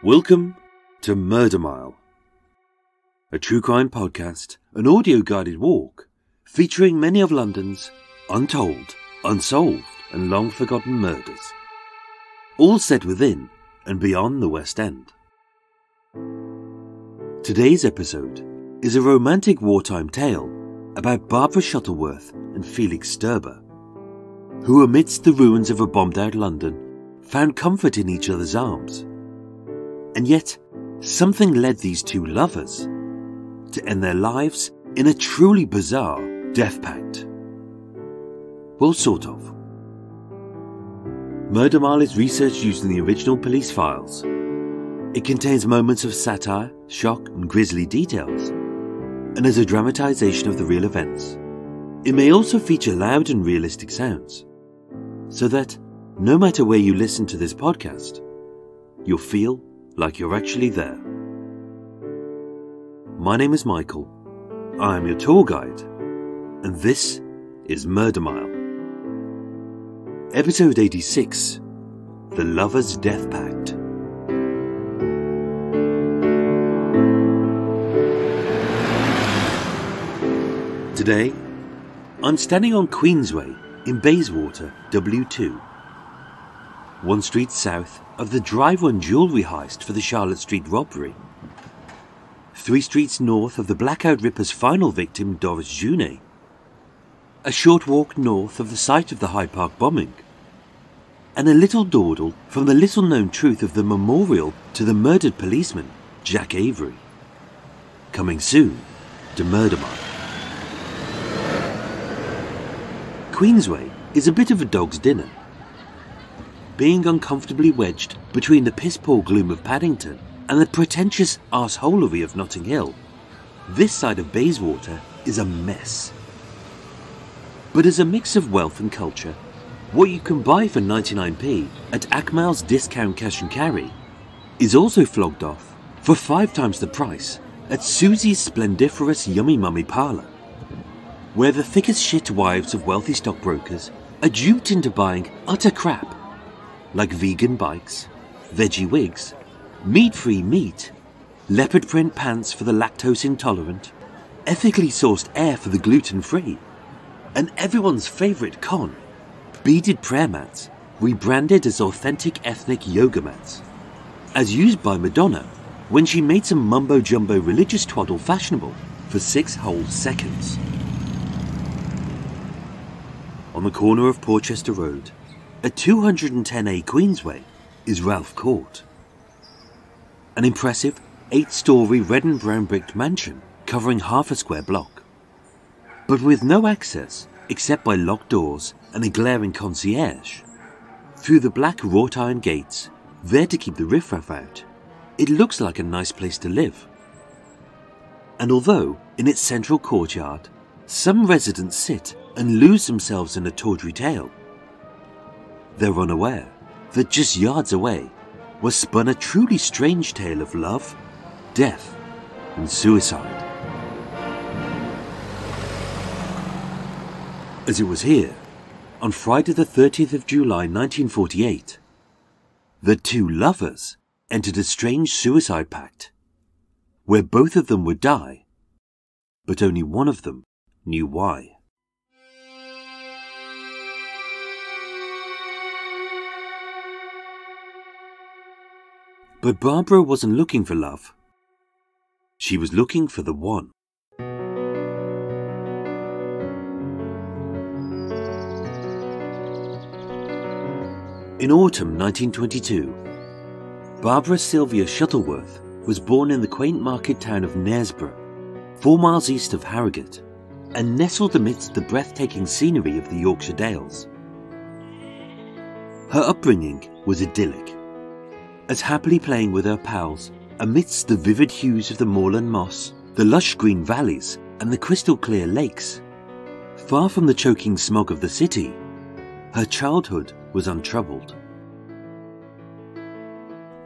Welcome to Murder Mile, a true crime podcast, an audio-guided walk featuring many of London's untold, unsolved and long-forgotten murders, all set within and beyond the West End. Today's episode is a romantic wartime tale about Barbara Shuttleworth and Felix Sterbe, who amidst the ruins of a bombed-out London found comfort in each other's arms. And yet, something led these two lovers to end their lives in a truly bizarre death pact. Well, sort of. Murder Mile is research using the original police files. It contains moments of satire, shock and grisly details, and is a dramatization of the real events. It may also feature loud and realistic sounds, so that, no matter where you listen to this podcast, you'll feel like you're actually there. My name is Michael, I am your tour guide, and this is Murder Mile. Episode 86, The Lovers' Death Pact. Today, I'm standing on Queensway in Bayswater, W2. 1 street south of the drive-on jewellery heist for the Charlotte Street robbery. 3 streets north of the Blackout Ripper's final victim, Doris Junet. A short walk north of the site of the Hyde Park bombing. And a little dawdle from the little-known truth of the memorial to the murdered policeman, Jack Avery. Coming soon to Murder Mile. Queensway is a bit of a dog's dinner. Being uncomfortably wedged between the piss-poor gloom of Paddington and the pretentious arseholery of Notting Hill, this side of Bayswater is a mess. But as a mix of wealth and culture, what you can buy for 99p at Akmal's Discount Cash and Carry is also flogged off for 5 times the price at Susie's splendiferous Yummy Mummy Parlour, where the thickest shit wives of wealthy stockbrokers are duped into buying utter crap like vegan bikes, veggie wigs, meat-free meat, leopard print pants for the lactose intolerant, ethically sourced air for the gluten-free, and everyone's favourite con, beaded prayer mats rebranded as authentic ethnic yoga mats, as used by Madonna when she made some mumbo-jumbo religious twaddle fashionable for 6 whole seconds. On the corner of Porchester Road, at 210A Queensway, is Ralph Court. An impressive 8-storey red and brown bricked mansion covering half a square block, but with no access except by locked doors and a glaring concierge. Through the black wrought iron gates, there to keep the riffraff out, it looks like a nice place to live. And although, in its central courtyard, some residents sit and lose themselves in a tawdry tale, they're unaware that just yards away was spun a truly strange tale of love, death, and suicide. As it was here, on Friday the 30th of July 1948, the two lovers entered a strange suicide pact, where both of them would die, but only one of them knew why. But Barbara wasn't looking for love. She was looking for the one. In autumn 1922, Barbara Sylvia Shuttleworth was born in the quaint market town of Knaresborough, 4 miles east of Harrogate, and nestled amidst the breathtaking scenery of the Yorkshire Dales. Her upbringing was idyllic, as happily playing with her pals amidst the vivid hues of the moorland moss, the lush green valleys and the crystal clear lakes. Far from the choking smog of the city, her childhood was untroubled.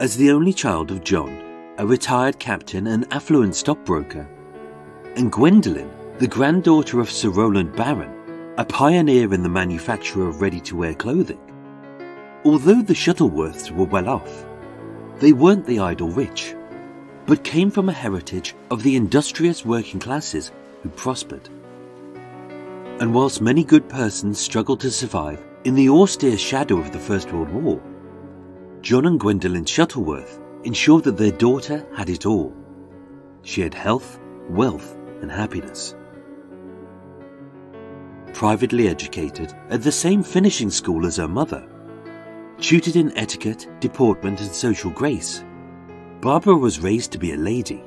As the only child of John, a retired captain and affluent stockbroker, and Gwendolyn, the granddaughter of Sir Roland Barron, a pioneer in the manufacture of ready-to-wear clothing, although the Shuttleworths were well off, They weren't the idle rich, but came from a heritage of the industrious working classes who prospered. And whilst many good persons struggled to survive in the austere shadow of the First World War, John and Gwendolyn Shuttleworth ensured that their daughter had it all. She had health, wealth, and happiness. Privately educated at the same finishing school as her mother, tutored in etiquette, deportment, and social grace, Barbara was raised to be a lady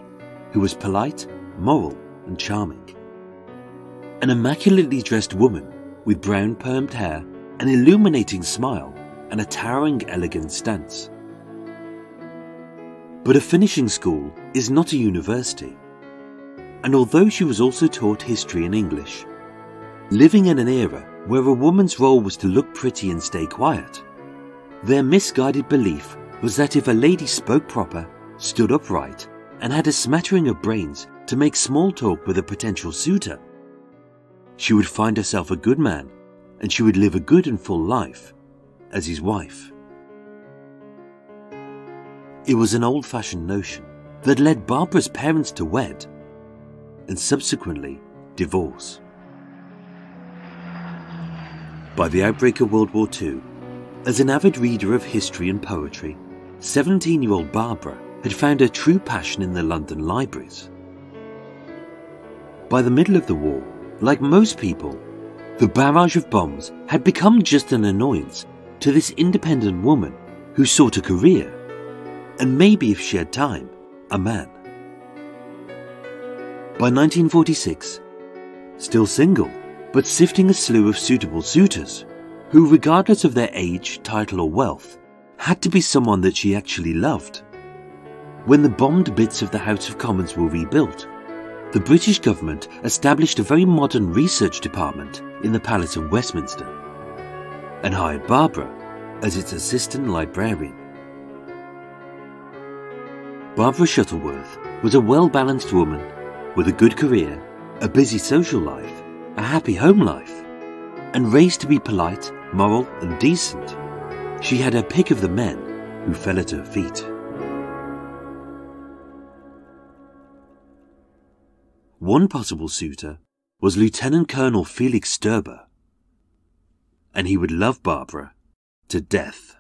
who was polite, moral, and charming. An immaculately dressed woman with brown permed hair, an illuminating smile, and a towering elegant stance. But a finishing school is not a university, and although she was also taught history and English, living in an era where a woman's role was to look pretty and stay quiet, their misguided belief was that if a lady spoke proper, stood upright, and had a smattering of brains to make small talk with a potential suitor, she would find herself a good man and she would live a good and full life as his wife. It was an old-fashioned notion that led Barbara's parents to wed and subsequently divorce. By the outbreak of World War II, as an avid reader of history and poetry, 17-year-old Barbara had found her true passion in the London libraries. By the middle of the war, like most people, the barrage of bombs had become just an annoyance to this independent woman who sought a career, and maybe if she had time, a man. By 1946, still single, but sifting a slew of suitable suitors, who regardless of their age, title or wealth, had to be someone that she actually loved. When the bombed bits of the House of Commons were rebuilt, the British government established a very modern research department in the Palace of Westminster, and hired Barbara as its assistant librarian. Barbara Shuttleworth was a well-balanced woman with a good career, a busy social life, a happy home life, and raised to be polite, moral, and decent. She had her pick of the men who fell at her feet. One possible suitor was Lieutenant Colonel Felic Sterbe, and he would love Barbara to death.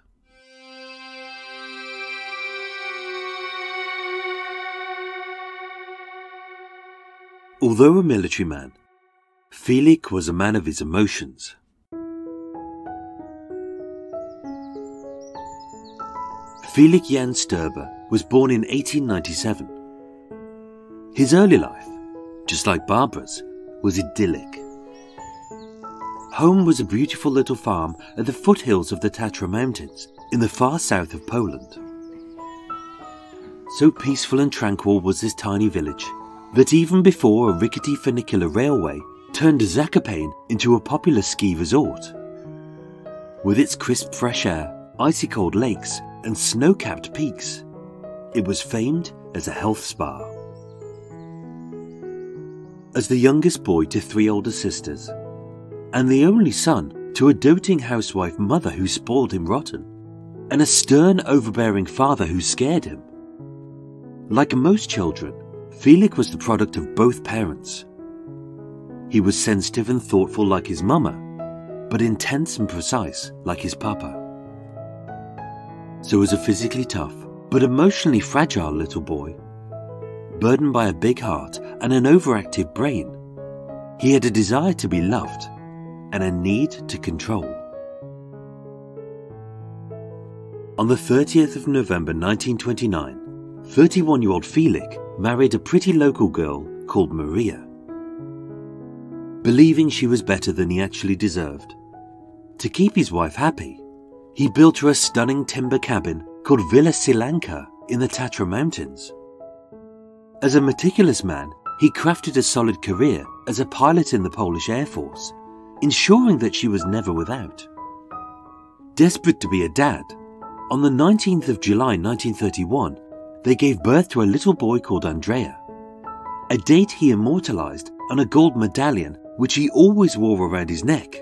Although a military man, Felik was a man of his emotions. Felik Jan Sterbe was born in 1897. His early life, just like Barbara's, was idyllic. Home was a beautiful little farm at the foothills of the Tatra Mountains in the far south of Poland. So peaceful and tranquil was this tiny village that even before a rickety funicular railway turned Zakopane into a popular ski resort. With its crisp fresh air, icy cold lakes and snow-capped peaks, it was famed as a health spa. As the youngest boy to 3 older sisters, and the only son to a doting housewife mother who spoiled him rotten, and a stern, overbearing father who scared him. Like most children, Felik was the product of both parents. He was sensitive and thoughtful like his mama, but intense and precise like his papa. So as a physically tough, but emotionally fragile little boy, burdened by a big heart and an overactive brain, he had a desire to be loved and a need to control. On the 30th of November 1929, 31-year-old Felik married a pretty local girl called Maria. Believing she was better than he actually deserved, to keep his wife happy, he built her a stunning timber cabin called Villa Silanka in the Tatra Mountains. As a meticulous man, he crafted a solid career as a pilot in the Polish Air Force, ensuring that she was never without. Desperate to be a dad, on the 19th of July 1931, they gave birth to a little boy called Andrea, a date he immortalized on a gold medallion which he always wore around his neck.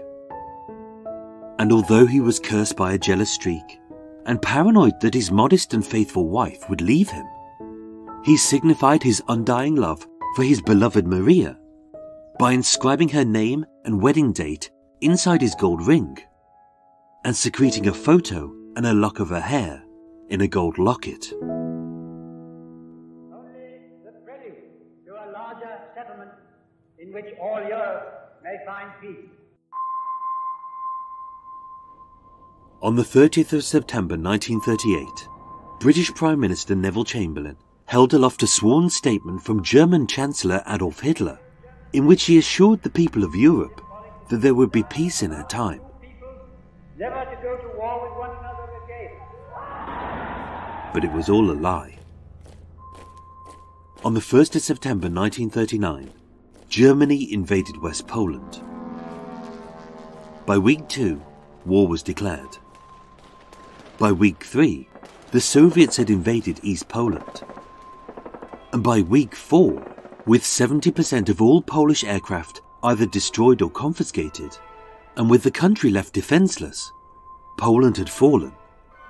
And although he was cursed by a jealous streak, and paranoid that his modest and faithful wife would leave him. He signified his undying love for his beloved Maria by inscribing her name and wedding date inside his gold ring, and secreting a photo and a lock of her hair in a gold locket. Only the prelude to a larger settlement in which all Europe may find peace. On the 30th of September 1938, British Prime Minister Neville Chamberlain held aloft a sworn statement from German Chancellor Adolf Hitler, in which he assured the people of Europe that there would be peace in her time. Never to go to war with one another again. But it was all a lie. On the 1st of September 1939, Germany invaded West Poland. By week 2, war was declared. By week 3, the Soviets had invaded East Poland. And by week 4, with 70% of all Polish aircraft either destroyed or confiscated, and with the country left defenceless, Poland had fallen,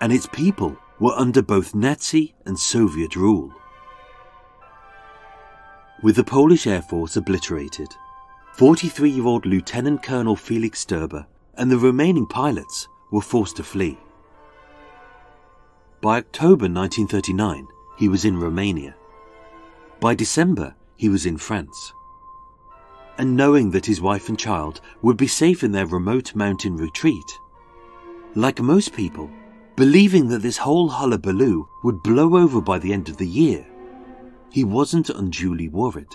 and its people were under both Nazi and Soviet rule. With the Polish Air Force obliterated, 43-year-old Lieutenant Colonel Felic Sterba and the remaining pilots were forced to flee. By October 1939, he was in Romania. By December, he was in France. And knowing that his wife and child would be safe in their remote mountain retreat, like most people, believing that this whole hullabaloo would blow over by the end of the year, he wasn't unduly worried.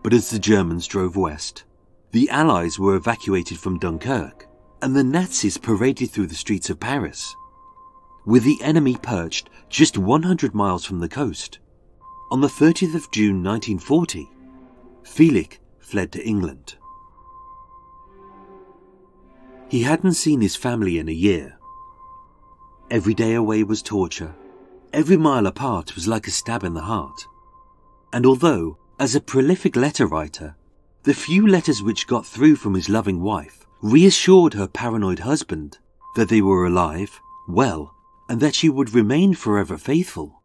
But as the Germans drove west, the Allies were evacuated from Dunkirk, and the Nazis paraded through the streets of Paris, with the enemy perched just 100 miles from the coast. On the 30th of June 1940, Felic fled to England. He hadn't seen his family in a year. Every day away was torture. Every mile apart was like a stab in the heart. And although, as a prolific letter writer, the few letters which got through from his loving wife reassured her paranoid husband that they were alive, well, and that she would remain forever faithful.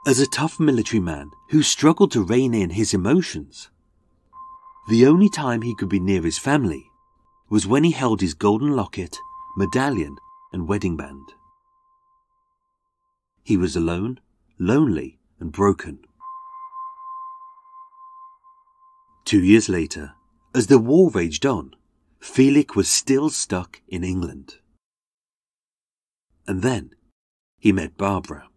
As a tough military man who struggled to rein in his emotions, the only time he could be near his family was when he held his golden locket, medallion, and wedding band. He was alone, lonely, and broken. 2 years later, as the war raged on, Felic was still stuck in England. And then he met Barbara.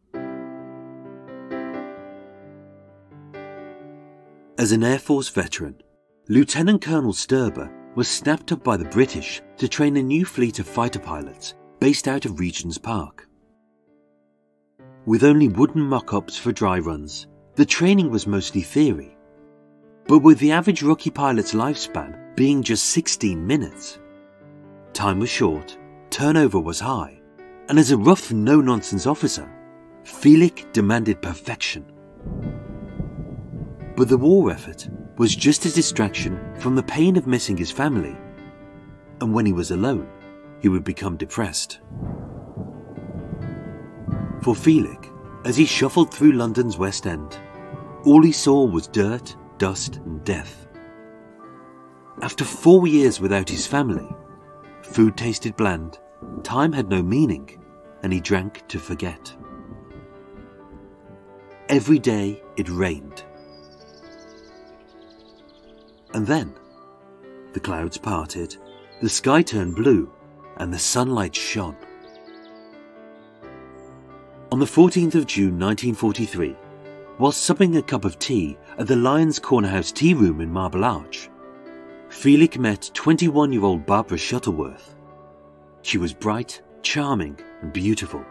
As an Air Force veteran, Lieutenant Colonel Sterbe was snapped up by the British to train a new fleet of fighter pilots based out of Regent's Park. With only wooden mock-ups for dry runs, the training was mostly theory. But with the average rookie pilot's lifespan being just 16 minutes, time was short, turnover was high, and as a rough, no-nonsense officer, Felic demanded perfection. But the war effort was just a distraction from the pain of missing his family, and when he was alone, he would become depressed. For Felic, as he shuffled through London's West End, all he saw was dirt, dust, and death. After 4 years without his family, food tasted bland, time had no meaning, and he drank to forget. Every day it rained. And then, the clouds parted, the sky turned blue, and the sunlight shone. On the 14th of June 1943, while supping a cup of tea at the Lions Corner House tea room in Marble Arch, Felic met 21-year-old Barbara Shuttleworth. She was bright, charming, and beautiful.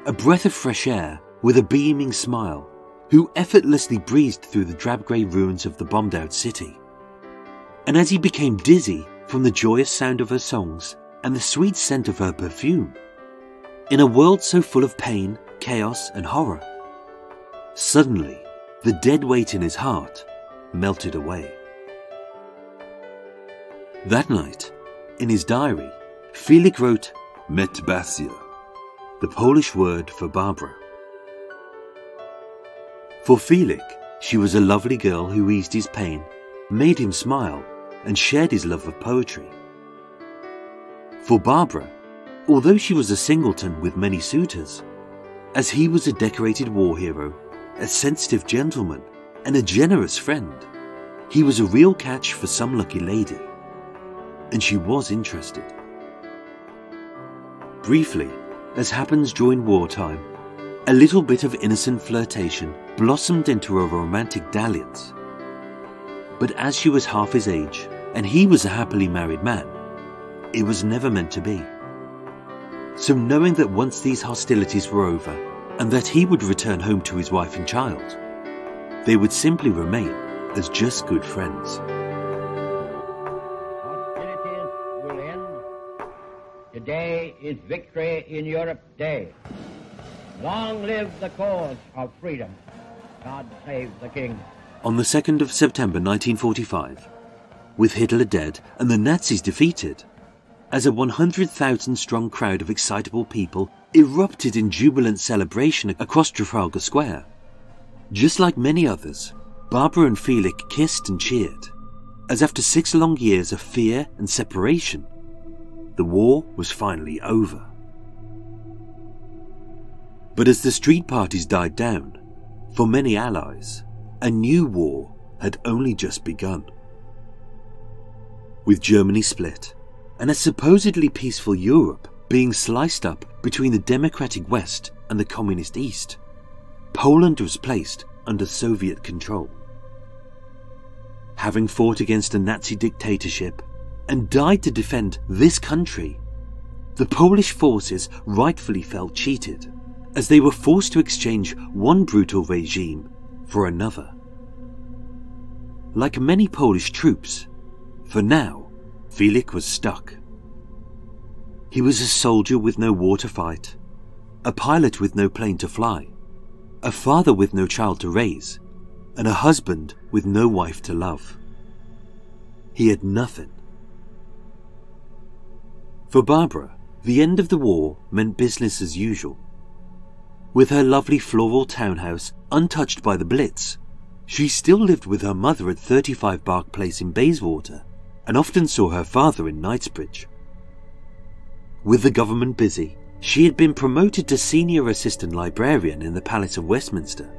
A breath of fresh air with a beaming smile, who effortlessly breezed through the drab grey ruins of the bombed-out city. And as he became dizzy from the joyous sound of her songs and the sweet scent of her perfume, in a world so full of pain, chaos, and horror, suddenly the dead weight in his heart melted away. That night, in his diary, Felic wrote Metbasia, the Polish word for Barbara. For Felic, she was a lovely girl who eased his pain, made him smile, and shared his love of poetry. For Barbara, although she was a singleton with many suitors, as he was a decorated war hero, a sensitive gentleman, and a generous friend, he was a real catch for some lucky lady, and she was interested. Briefly, as happens during wartime, a little bit of innocent flirtation blossomed into a romantic dalliance. But as she was half his age, and he was a happily married man, it was never meant to be. So knowing that once these hostilities were over, and that he would return home to his wife and child, they would simply remain as just good friends. Hostilities will end. Today is Victory in Europe Day. Long live the cause of freedom. God save the King. On the 2nd of September 1945, with Hitler dead and the Nazis defeated, as a 100,000-strong crowd of excitable people erupted in jubilant celebration across Trafalgar Square. Just like many others, Barbara and Felic kissed and cheered, as after 6 long years of fear and separation, the war was finally over. But as the street parties died down, for many allies, a new war had only just begun. With Germany split, and a supposedly peaceful Europe being sliced up between the democratic West and the communist East, Poland was placed under Soviet control. Having fought against a Nazi dictatorship and died to defend this country, the Polish forces rightfully felt cheated, as they were forced to exchange one brutal regime for another. Like many Polish troops, for now, Felic was stuck. He was a soldier with no war to fight, a pilot with no plane to fly, a father with no child to raise, and a husband with no wife to love. He had nothing. For Barbara, the end of the war meant business as usual. With her lovely floral townhouse untouched by the Blitz, she still lived with her mother at 35 Bark Place in Bayswater, and often saw her father in Knightsbridge. With the government busy, she had been promoted to senior assistant librarian in the Palace of Westminster.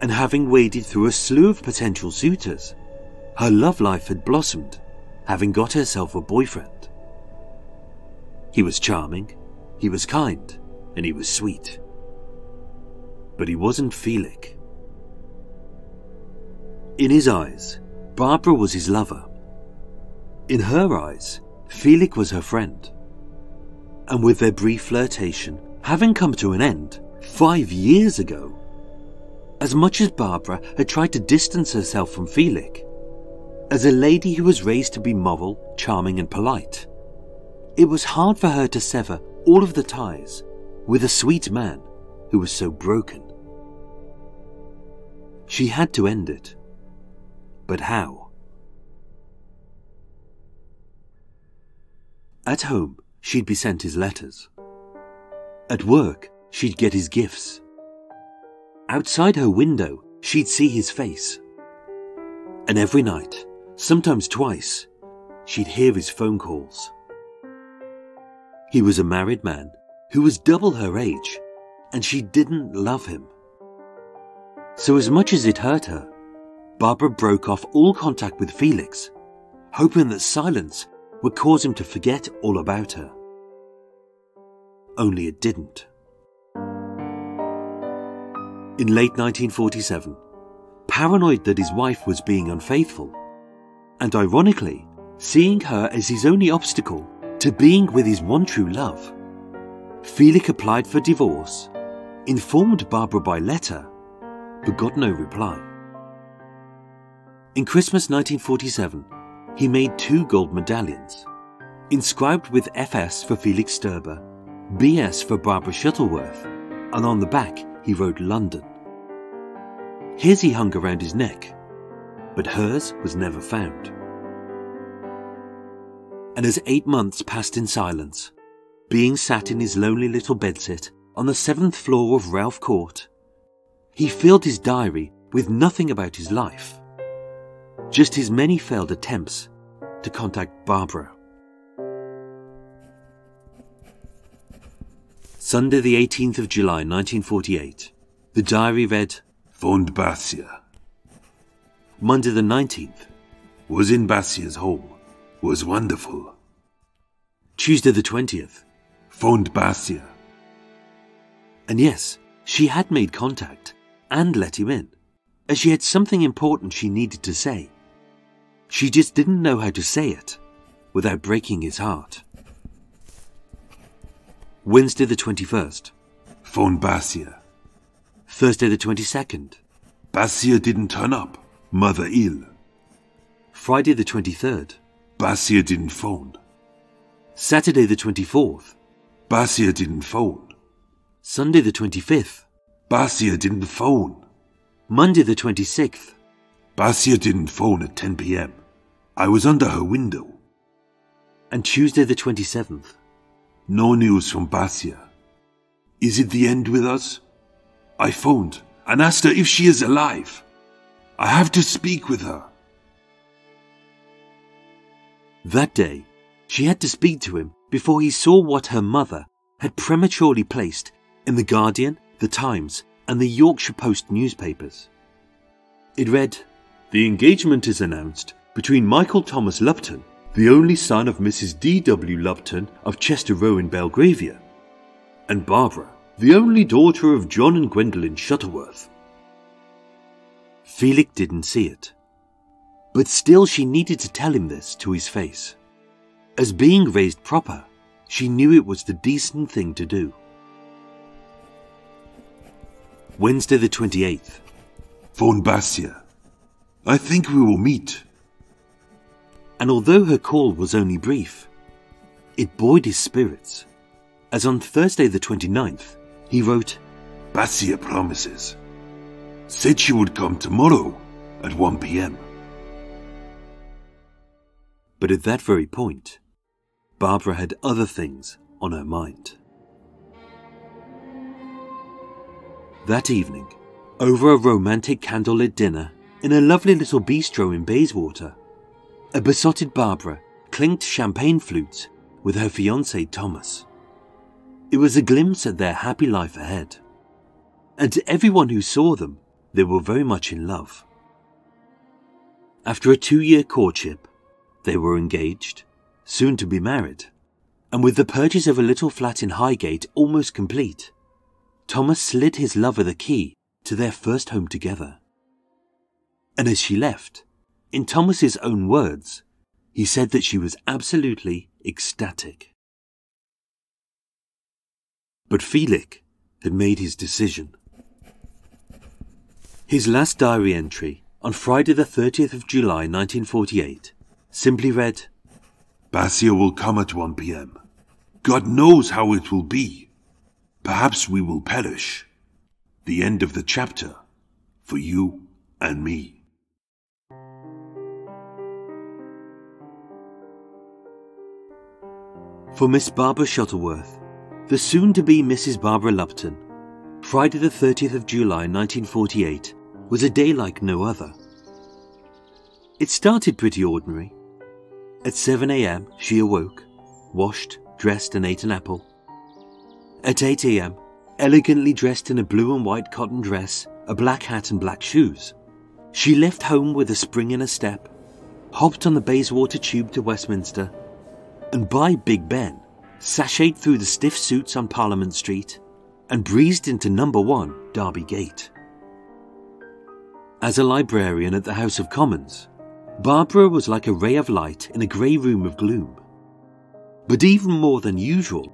And having waded through a slew of potential suitors, her love life had blossomed, having got herself a boyfriend. He was charming, he was kind, and he was sweet. But he wasn't Felic. In his eyes, Barbara was his lover. In her eyes, Felic was her friend. And with their brief flirtation having come to an end 5 years ago, as much as Barbara had tried to distance herself from Felic, as a lady who was raised to be moral, charming and polite, it was hard for her to sever all of the ties with a sweet man who was so broken. She had to end it. But how? At home, she'd be sent his letters. At work, she'd get his gifts. Outside her window, she'd see his face. And every night, sometimes twice, she'd hear his phone calls. He was a married man who was double her age, and she didn't love him. So as much as it hurt her, Barbara broke off all contact with Felix, hoping that silence would cause him to forget all about her. Only it didn't. In late 1947, paranoid that his wife was being unfaithful, and ironically, seeing her as his only obstacle to being with his one true love, Felic applied for divorce, informed Barbara by letter, but got no reply. In Christmas 1947, he made 2 gold medallions, inscribed with FS for Felix Sterbe, BS for Barbara Shuttleworth, and on the back he wrote London. His he hung around his neck, but hers was never found. and as 8 months passed in silence, being sat in his lonely little bedsit on the 7th floor of Ralph Court, he filled his diary with nothing about his life, just his many failed attempts to contact Barbara. Sunday the 18th of July 1948. The diary read, Phoned Basia. Monday the 19th. Was in Basia's home. Was wonderful. Tuesday the 20th. Phoned Basia. And yes, she had made contact and let him in, as she had something important she needed to say. She just didn't know how to say it without breaking his heart. Wednesday the 21st. Phoned Basia. Thursday the 22nd. Basia didn't turn up. Mother ill. Friday the 23rd. Basia didn't phone. Saturday the 24th. Basia didn't phone. Sunday the 25th. Basia didn't phone. Monday the 26th. Basia didn't phone at 10 p.m. I was under her window. And Tuesday the 27th. No news from Basia. Is it the end with us? I phoned and asked her if she is alive. I have to speak with her. That day, she had to speak to him before he saw what her mother had prematurely placed in the Guardian, the Times, and the Yorkshire Post newspapers. It read, The engagement is announced between Michael Thomas Lupton, the only son of Mrs. D.W. Lupton of Chester Row in Belgravia, and Barbara, the only daughter of John and Gwendolen Shuttleworth. Felic didn't see it, but still she needed to tell him this to his face. As being raised proper, she knew it was the decent thing to do. Wednesday the 28th. Phone Basia. I think we will meet. And although her call was only brief, it buoyed his spirits, as on Thursday the 29th, he wrote, Basia promises. Said she would come tomorrow at 1 p.m. But at that very point, Barbara had other things on her mind. That evening, over a romantic candlelit dinner in a lovely little bistro in Bayswater, a besotted Barbara clinked champagne flutes with her fiancé Thomas. It was a glimpse at their happy life ahead, and to everyone who saw them, they were very much in love. After a 2-year courtship, they were engaged, soon to be married, and with the purchase of a little flat in Highgate almost complete, Thomas slid his lover the key to their first home together. And as she left, in Thomas's own words, he said that she was absolutely ecstatic. But Felik had made his decision. His last diary entry on Friday the 30th of July 1948 simply read, Basia will come at 1 p.m. God knows how it will be. Perhaps we will perish. The end of the chapter for you and me. For Miss Barbara Shuttleworth, the soon-to-be Mrs. Barbara Lupton, Friday the 30th of July 1948 was a day like no other. It started pretty ordinary. At 7 a.m. she awoke, washed, dressed and ate an apple. At 8 a.m, elegantly dressed in a blue and white cotton dress, a black hat and black shoes, she left home with a spring in her step, hopped on the Bayswater tube to Westminster, and by Big Ben, sashayed through the stiff suits on Parliament Street and breezed into number 1 Derby Gate. As a librarian at the House of Commons, Barbara was like a ray of light in a grey room of gloom. But even more than usual,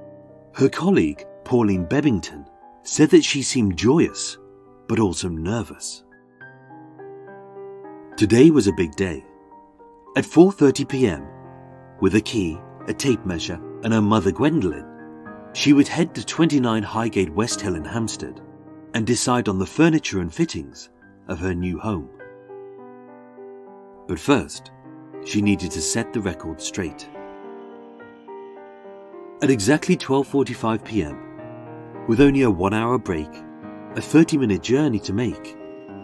her colleague, Pauline Bebbington, said that she seemed joyous, but also nervous. Today was a big day. At 4:30 p.m, with a key, a tape measure, and her mother Gwendolen, she would head to 29 Highgate West Hill in Hampstead and decide on the furniture and fittings of her new home. But first, she needed to set the record straight. At exactly 12:45 p.m, with only a 1-hour break, a 30-minute journey to make,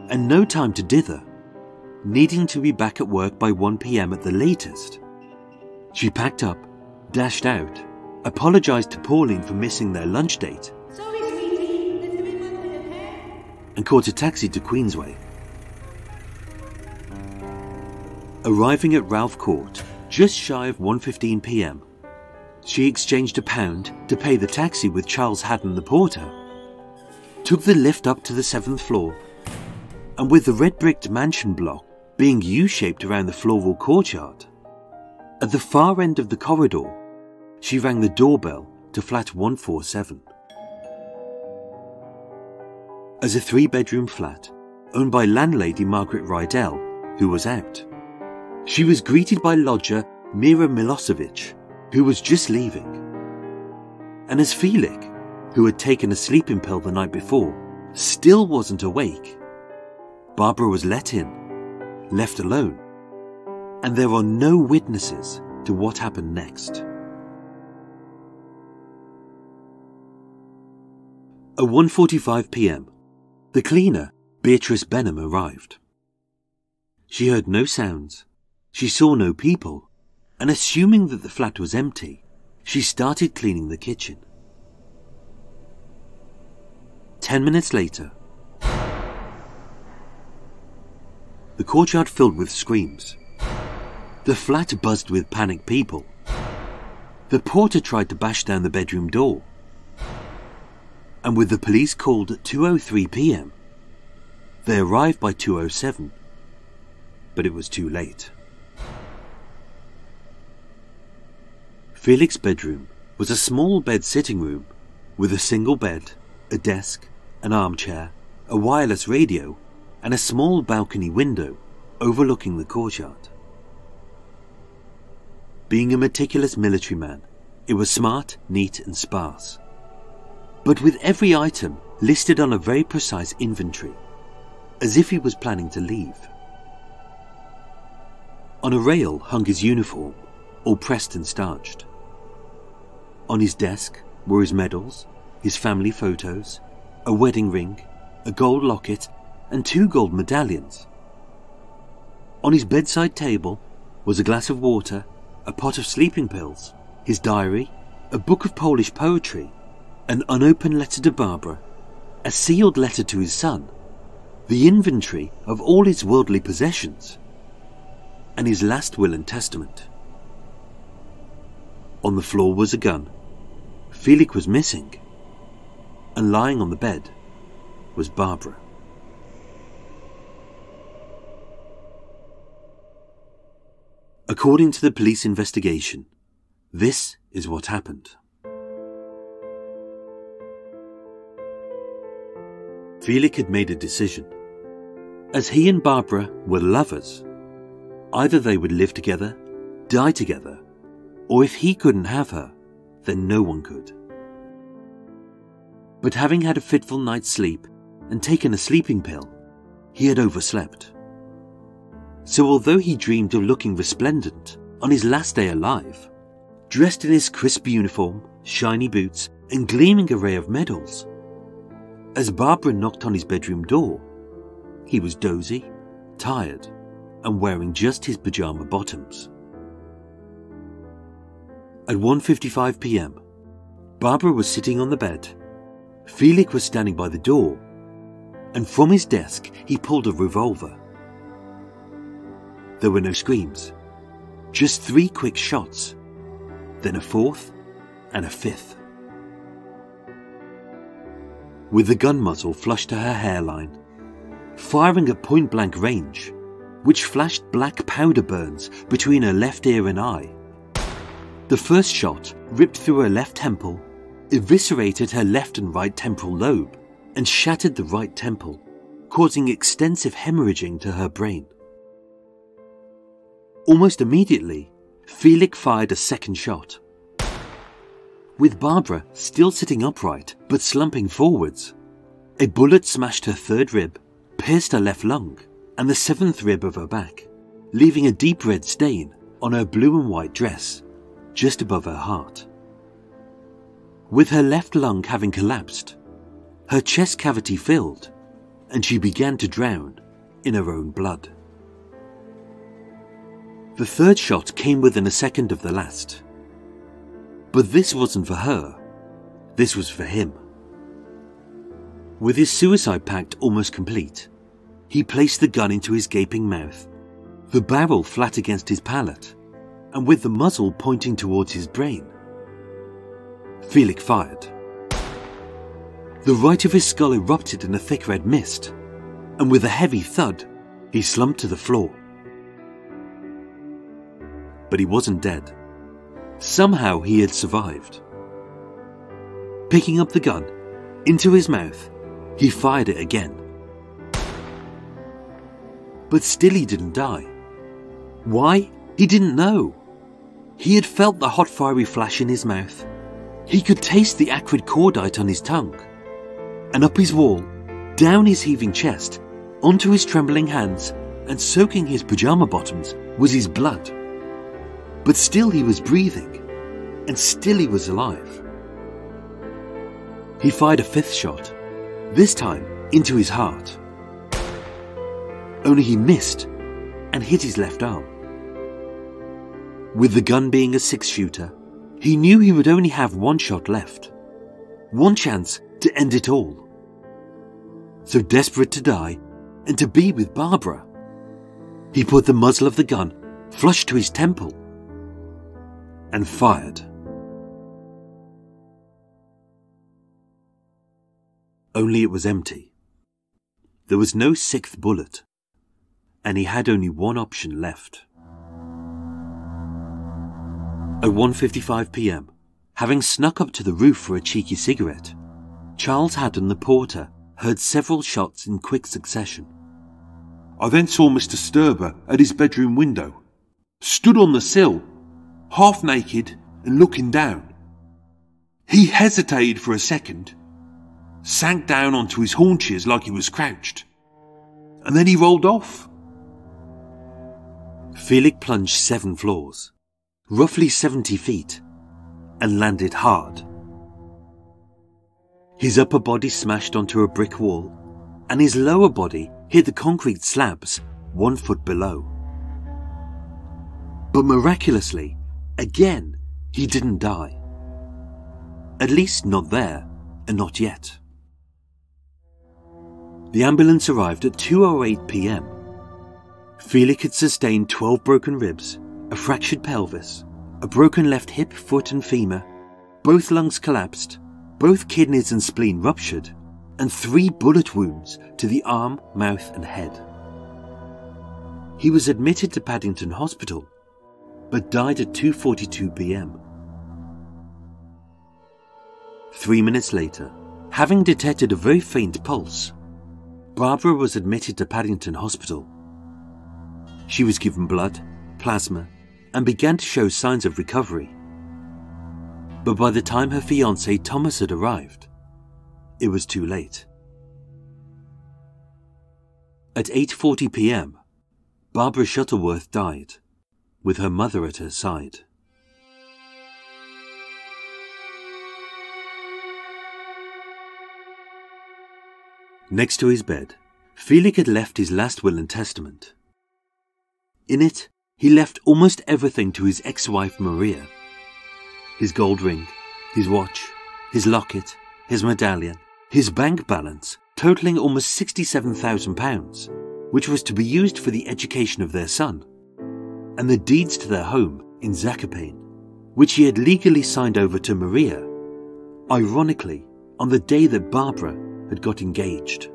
and no time to dither, needing to be back at work by 1 p.m. at the latest, she packed up, dashed out, apologised to Pauline for missing their lunch date, Sorry, sweetie, there's been one with a hair. and caught a taxi to Queensway. Arriving at Ralph Court just shy of 1:15 p.m, she exchanged £1 to pay the taxi with Charles Haddon the porter, took the lift up to the 7th floor, and with the red-bricked mansion block being U-shaped around the floral courtyard, at the far end of the corridor, she rang the doorbell to flat 147. As a 3-bedroom flat owned by landlady Margaret Rydell, who was out, she was greeted by lodger Mira Milosevic, who was just leaving. And as Felik, who had taken a sleeping pill the night before, still wasn't awake, Barbara was let in, left alone, and there are no witnesses to what happened next. At 1:45 p.m, the cleaner, Beatrice Benham, arrived. She heard no sounds, she saw no people, and assuming that the flat was empty, she started cleaning the kitchen. 10 minutes later, the courtyard filled with screams. The flat buzzed with panicked people. The porter tried to bash down the bedroom door. And with the police called at 2:03 p.m, they arrived by 2:07, but it was too late. Felik's bedroom was a small bed sitting room with a single bed, a desk, an armchair, a wireless radio, and a small balcony window overlooking the courtyard. Being a meticulous military man, it was smart, neat and sparse, but with every item listed on a very precise inventory, as if he was planning to leave. On a rail hung his uniform, all pressed and starched. On his desk were his medals, his family photos, a wedding ring, a gold locket, and 2 gold medallions. On his bedside table was a glass of water, a pot of sleeping pills, his diary, a book of Polish poetry, an unopened letter to Barbara, a sealed letter to his son, the inventory of all his worldly possessions, and his last will and testament. On the floor was a gun. Felik was missing, and lying on the bed was Barbara. According to the police investigation, this is what happened. Felik had made a decision. As he and Barbara were lovers, either they would live together, die together, or if he couldn't have her, then no one could. But having had a fitful night's sleep and taken a sleeping pill, he had overslept. So although he dreamed of looking resplendent on his last day alive, dressed in his crisp uniform, shiny boots, and gleaming array of medals, as Barbara knocked on his bedroom door, he was dozy, tired, and wearing just his pyjama bottoms. At 1:55 p.m, Barbara was sitting on the bed, Felik was standing by the door, and from his desk he pulled a revolver. There were no screams, just 3 quick shots, then a 4th and a 5th. With the gun muzzle flush to her hairline, firing at point-blank range, which flashed black powder burns between her left ear and eye. The first shot ripped through her left temple, eviscerated her left and right temporal lobe, and shattered the right temple, causing extensive hemorrhaging to her brain. Almost immediately, Felik fired a second shot. With Barbara still sitting upright but slumping forwards, a bullet smashed her 3rd rib, pierced her left lung, and the 7th rib of her back, leaving a deep red stain on her blue and white dress, just above her heart. with her left lung having collapsed, her chest cavity filled, and she began to drown in her own blood. The third shot came within a second of the last. But this wasn't for her, this was for him. With his suicide pact almost complete, he placed the gun into his gaping mouth, the barrel flat against his palate, and with the muzzle pointing towards his brain. Felik fired. The right of his skull erupted in a thick red mist, and with a heavy thud, he slumped to the floor. But he wasn't dead. Somehow he had survived. Picking up the gun, into his mouth, he fired it again. But still he didn't die. Why? He didn't know. He had felt the hot fiery flash in his mouth. He could taste the acrid cordite on his tongue. And up his wall, down his heaving chest, onto his trembling hands, and soaking his pyjama bottoms was his blood. But still he was breathing, and still he was alive. He fired a fifth shot, this time into his heart. Only he missed and hit his left arm. With the gun being a 6-shooter, he knew he would only have one shot left. One chance to end it all. So desperate to die and to be with Barbara, he put the muzzle of the gun flush to his temple and fired. Only it was empty. There was no 6th bullet, and he had only one option left. At 1:55 p.m, having snuck up to the roof for a cheeky cigarette, Charles Haddon the porter heard several shots in quick succession. I then saw Mr. Sterba at his bedroom window, stood on the sill, half naked and looking down. He hesitated for a second, sank down onto his haunches like he was crouched, and then he rolled off. Felic plunged 7 floors, roughly 70 feet, and landed hard. His upper body smashed onto a brick wall, and his lower body hit the concrete slabs 1 foot below. But miraculously, again, he didn't die. At least not there, and not yet. The ambulance arrived at 2:08 p.m. Felic had sustained 12 broken ribs, a fractured pelvis, a broken left hip, foot and femur, both lungs collapsed, both kidneys and spleen ruptured, and 3 bullet wounds to the arm, mouth and head. He was admitted to Paddington Hospital, but died at 2:42 p.m. 3 minutes later, having detected a very faint pulse, Barbara was admitted to Paddington Hospital. She was given blood, plasma, and began to show signs of recovery. But by the time her fiancé Thomas had arrived, it was too late. At 8:40 p.m, Barbara Shuttleworth died, with her mother at her side. Next to his bed, Felic had left his last will and testament. In it, he left almost everything to his ex-wife Maria. His gold ring, his watch, his locket, his medallion, his bank balance totalling almost £67,000, which was to be used for the education of their son, and the deeds to their home in Zakopane, which he had legally signed over to Maria, ironically on the day that Barbara had got engaged.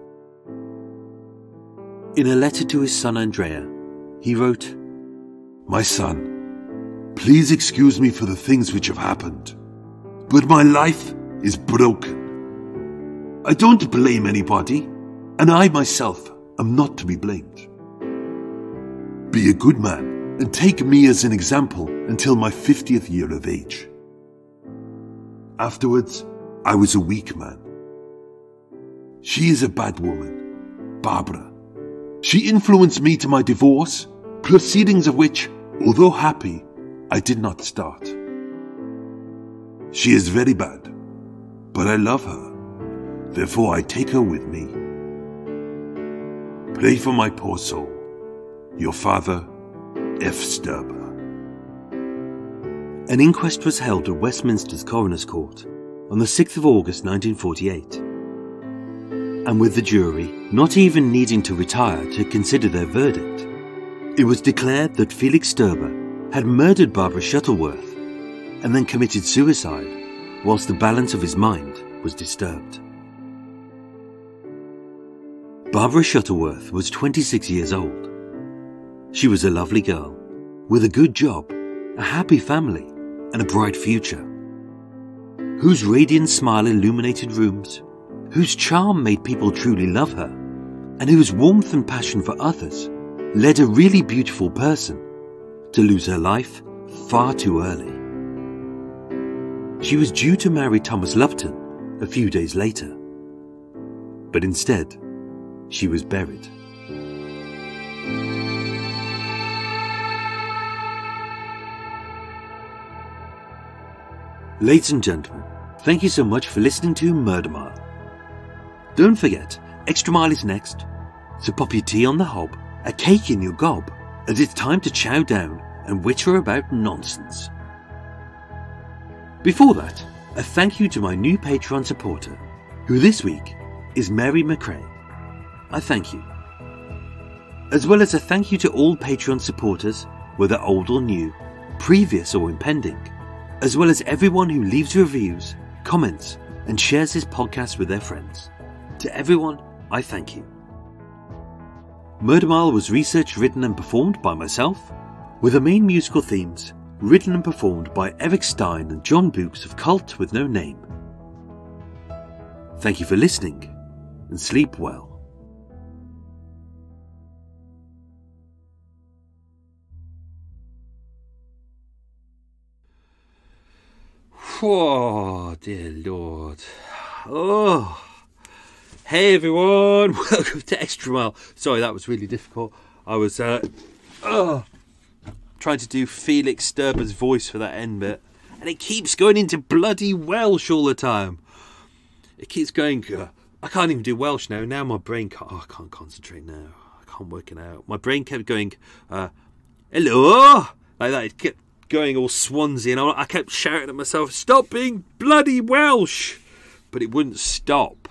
In a letter to his son Andrea, he wrote, My son, please excuse me for the things which have happened, but my life is broken. I don't blame anybody, and I myself am not to be blamed. Be a good man and take me as an example until my 50th year of age. Afterwards, I was a weak man. She is a bad woman, Barbara. She influenced me to my divorce, proceedings of which, although happy, I did not start. She is very bad, but I love her. Therefore I take her with me. Pray for my poor soul. Your father, F. Sterba. An inquest was held at Westminster's Coroner's Court on the 6th of August 1948. And with the jury not even needing to retire to consider their verdict, it was declared that Felix Sterbe had murdered Barbara Shuttleworth and then committed suicide whilst the balance of his mind was disturbed. Barbara Shuttleworth was 26 years old. She was a lovely girl, with a good job, a happy family, and a bright future, whose radiant smile illuminated rooms, whose charm made people truly love her, and whose warmth and passion for others led a really beautiful person to lose her life far too early. She was due to marry Thomas Lupton a few days later, but instead she was buried. Ladies and gentlemen, thank you so much for listening to Murder Mile. Don't forget, Extra Mile is next, so pop your tea on the hob, a cake in your gob, as it's time to chow down and witter about nonsense. Before that, a thank you to my new Patreon supporter, who this week is Mary McRae. I thank you. As well as a thank you to all Patreon supporters, whether old or new, previous or impending, as well as everyone who leaves reviews, comments, and shares this podcast with their friends. To everyone, I thank you. Murder Mile was researched, written and performed by myself, with the main musical themes written and performed by Eric Stein and John Books of Cult with No Name. Thank you for listening, and sleep well. Oh, dear Lord. Oh. Hey everyone, welcome to Extra Mile. Sorry, that was really difficult. I was trying to do Felix Sterbe's voice for that end bit, and it keeps going into bloody Welsh all the time. It keeps going, I can't even do Welsh now. Now my brain can't, I can't concentrate now. I can't work it out. My brain kept going, hello, like that. It kept going all Swansea, and I kept shouting at myself, stop being bloody Welsh, but it wouldn't stop.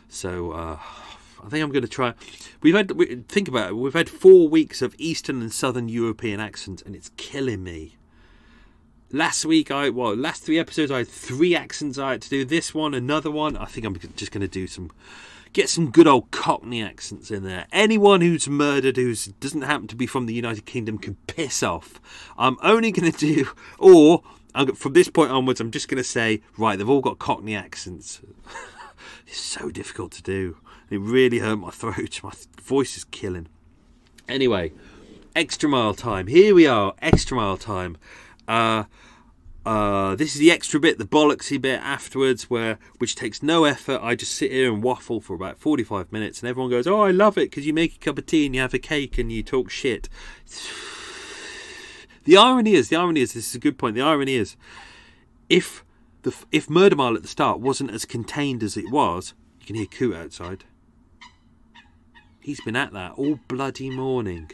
So I think I'm going to try. Think about it, we've had 4 weeks of Eastern and Southern European accents, and it's killing me. Last week, last 3 episodes, I had 3 accents I had to do. This one, another one. I think I'm just going to do get some good old Cockney accents in there. Anyone who's murdered who doesn't happen to be from the United Kingdom can piss off. I'm only going to do, from this point onwards, I'm just going to say, right, they've all got Cockney accents. It's so difficult to do. It really hurt my throat. My voice is killing. Anyway, Extra Mile time. Here we are, Extra Mile time. This is the extra bit, the bollocksy bit afterwards, which takes no effort. I just sit here and waffle for about 45 minutes, and everyone goes, "Oh, I love it," because you make a cup of tea and you have a cake and you talk shit. The irony is, this is a good point. The irony is, if Murder Mile at the start wasn't as contained as it was, you can hear Coot outside. He's been at that all bloody morning.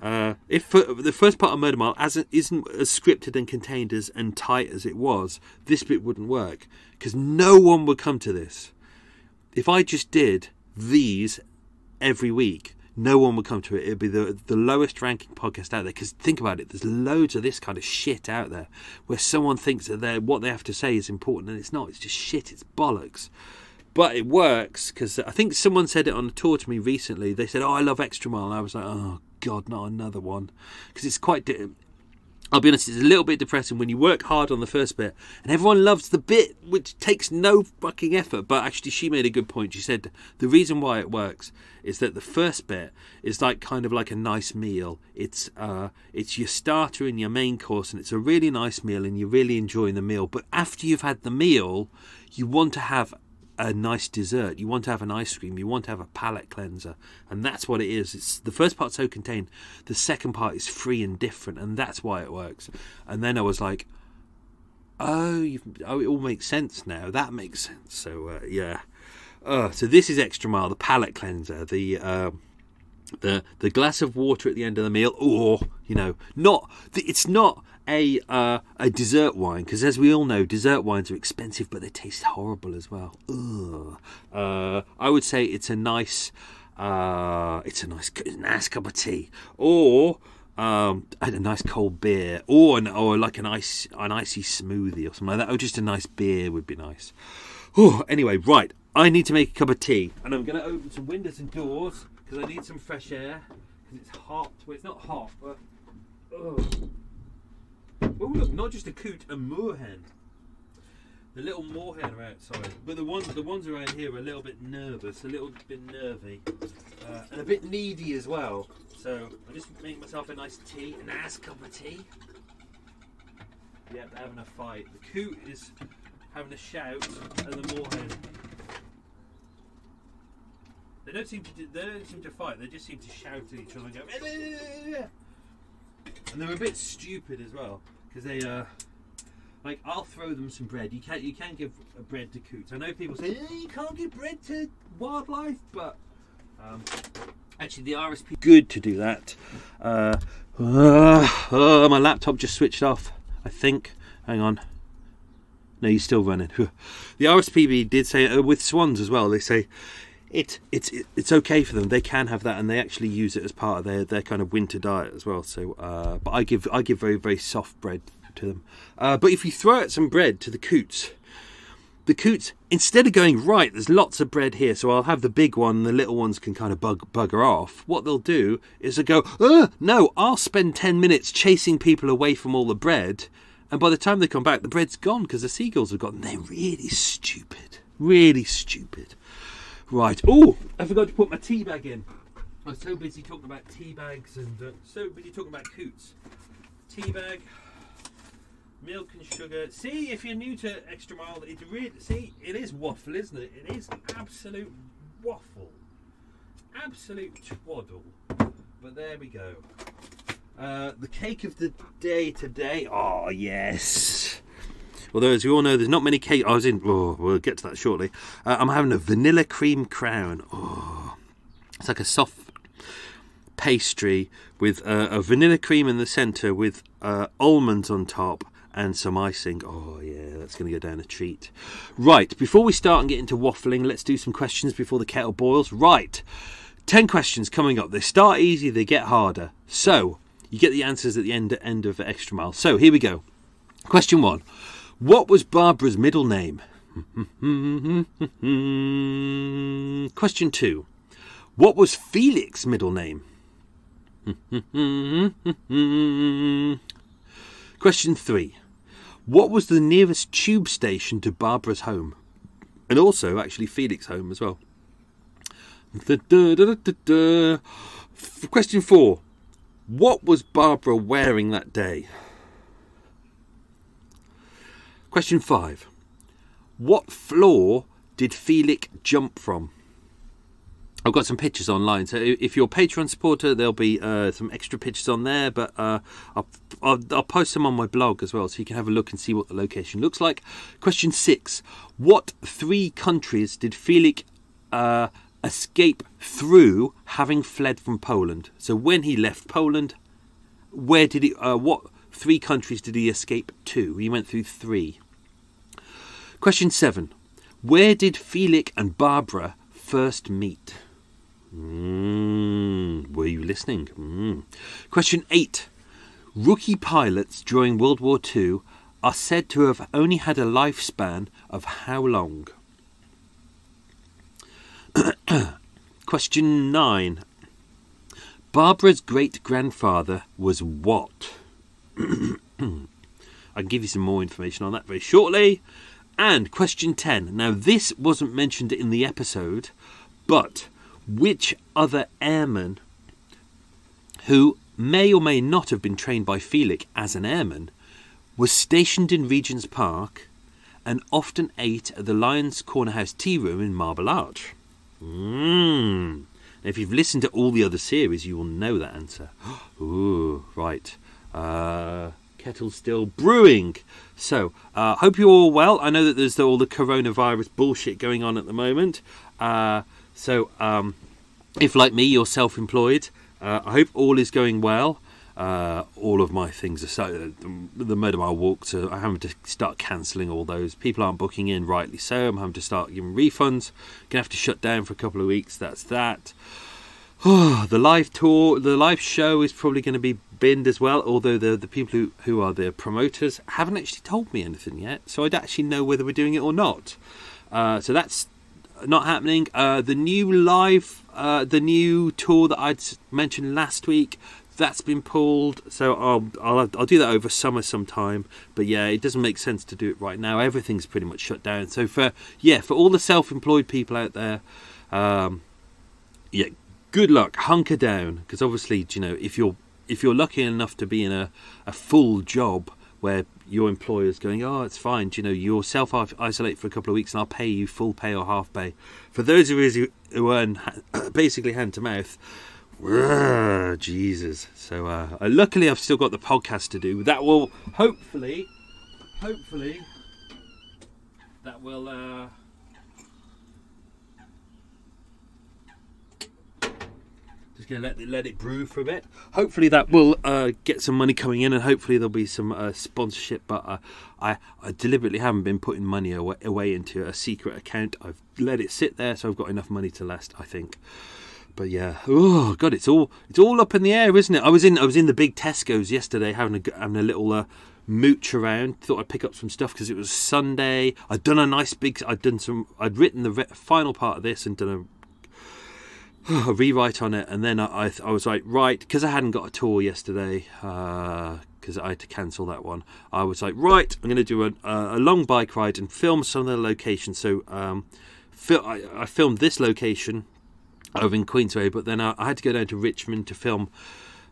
If the first part of Murder Mile isn't as scripted and contained and tight as it was, this bit wouldn't work, because no one would come to this. If I just did these every week, no one would come to it. It'd be the lowest ranking podcast out there, because think about it, there's loads of this kind of shit out there where someone thinks that what they have to say is important, and it's not. It's just shit. It's bollocks. But it works, because I think someone said it on a tour to me recently. They said, "Oh, I love Extra Mile," and I was like, "Oh God, not another one," because it's quite. I'll be honest, it's a little bit depressing when you work hard on the first bit and everyone loves the bit which takes no fucking effort. But actually, she made a good point. She said the reason why it works is that the first bit is kind of like a nice meal. It's your starter and your main course, and it's a really nice meal, and you're really enjoying the meal. But after you've had the meal, you want to have a nice dessert, you want to have an ice cream, you want to have a palate cleanser, and that's what it is. It's the first part's so contained, the second part is free and different, and that's why it works. And then I was like, It all makes sense now. That makes sense. So yeah. So this is extra mile, the palate cleanser, the glass of water at the end of the meal, or it's not a dessert wine, because as we all know, dessert wines are expensive, but they taste horrible as well. I would say it's a nice nice cup of tea, or a nice cold beer, or like an icy smoothie or something like that. Or just a nice beer would be nice. Anyway, right. I need to make a cup of tea, and I'm going to open some windows and doors because I need some fresh air because it's hot. Well, it's not hot, but oh look, not just a coot, a moorhen. The little moorhen are outside, but the ones around here are a little bit nervous, a little bit nervy, and a bit needy as well. So I just make myself a nice tea, a nice cup of tea. Yeah, they're having a fight. The coot is having a shout at the moorhen. They don't seem to fight. They just seem to shout at each other and go, and they're a bit stupid as well, because they like, I'll throw them some bread. You can't give bread to coots. I know people say you can't give bread to wildlife, but actually the RSP good to do that. My laptop just switched off, I think. Hang on. No, you're still running. The RSPB did say with swans as well. They say it's okay for them. They can have that, and they actually use it as part of their kind of winter diet as well. So, but I give very, very soft bread to them. But if you throw out some bread to the coots, instead of going, right, there's lots of bread here, so I'll have the big one, the little ones can kind of bugger off. What they'll do is they go, no, I'll spend 10 minutes chasing people away from all the bread, and by the time they come back, the bread's gone because the seagulls have gone. They're really stupid. Really stupid. Right. Oh, I forgot to put my tea bag in. I was so busy talking about tea bags and so busy talking about coots. Tea bag, milk and sugar. See, if you're new to Extra Mile, it is waffle, isn't it? It is absolute waffle. Absolute twaddle. But there we go. The cake of the day today. Oh, yes. Although, as you all know, there's not many cake. We'll get to that shortly. I'm having a vanilla cream crown. Oh, it's like a soft pastry with a vanilla cream in the centre with almonds on top and some icing. Oh, yeah, that's going to go down a treat. Right, before we start and get into waffling, let's do some questions before the kettle boils. Right, 10 questions coming up. They start easy, they get harder. So, you get the answers at the end of Extra Mile. So, here we go. Question 1. What was Barbara's middle name? Question 2. What was Felik's middle name? Question 3. What was the nearest tube station to Barbara's home? And also, actually, Felik's home as well. Question 4. What was Barbara wearing that day? Question 5. What floor did Felic jump from? I've got some pictures online, so if you're a Patreon supporter, there'll be some extra pictures on there, but I'll post them on my blog as well, so you can have a look and see what the location looks like. Question 6. What 3 countries did Felic escape through, having fled from Poland? So when he left Poland, where did he? What 3 countries did he escape to? He went through 3. Question 7. Where did Felic and Barbara first meet? Were you listening? Question 8. Rookie pilots during World War II are said to have only had a lifespan of how long? Question 9. Barbara's great-grandfather was what? I can give you some more information on that very shortly. And question 10. Now, this wasn't mentioned in the episode, but which other airman who may or may not have been trained by Felic as an airman was stationed in Regent's Park and often ate at the Lion's Corner House tea room in Marble Arch? Now, if you've listened to all the other series, you will know that answer. Ooh, right. kettle still brewing. So, hope you're all well. I know that there's all the coronavirus bullshit going on at the moment. If, like me, you're self-employed, I hope all is going well. All of my things are the Murder Mile walks. I'm having to start cancelling all those. People aren't booking in, rightly so. I'm having to start giving refunds. Gonna have to shut down for a couple of weeks. That's that. The live tour, the live show is probably going to be binned as well. Although the people who are the promoters haven't actually told me anything yet, so I'd actually know whether we're doing it or not. So that's not happening. The new tour that I'd mentioned last week, that's been pulled, so I'll do that over summer sometime. But yeah, it doesn't make sense to do it right now. Everything's pretty much shut down. So for all the self-employed people out there, good luck, hunker down, because obviously, you know, if you're lucky enough to be in a full job where your employer's going, oh, it's fine, you know, you'll self-isolate for a couple of weeks and I'll pay you full pay or half pay. For those of us who earn basically hand to mouth, Jesus. So luckily I've still got the podcast to do. That will hopefully that will just gonna let it brew for a bit. Hopefully that will get some money coming in, and hopefully there'll be some sponsorship. But I deliberately haven't been putting money away into a secret account. I've let it sit there, so I've got enough money to last, I think. But yeah, oh god, it's all up in the air, isn't it? I was in the big Tesco's yesterday, having a little mooch around. Thought I'd pick up some stuff because it was Sunday. I'd written the final part of this and done a rewrite on it, and then I was like, right, because I hadn't got a tour yesterday, because I had to cancel that one. I was like, right, I'm going to do a long bike ride and film some of the locations. So I filmed this location over in Queensway, but then I had to go down to Richmond to film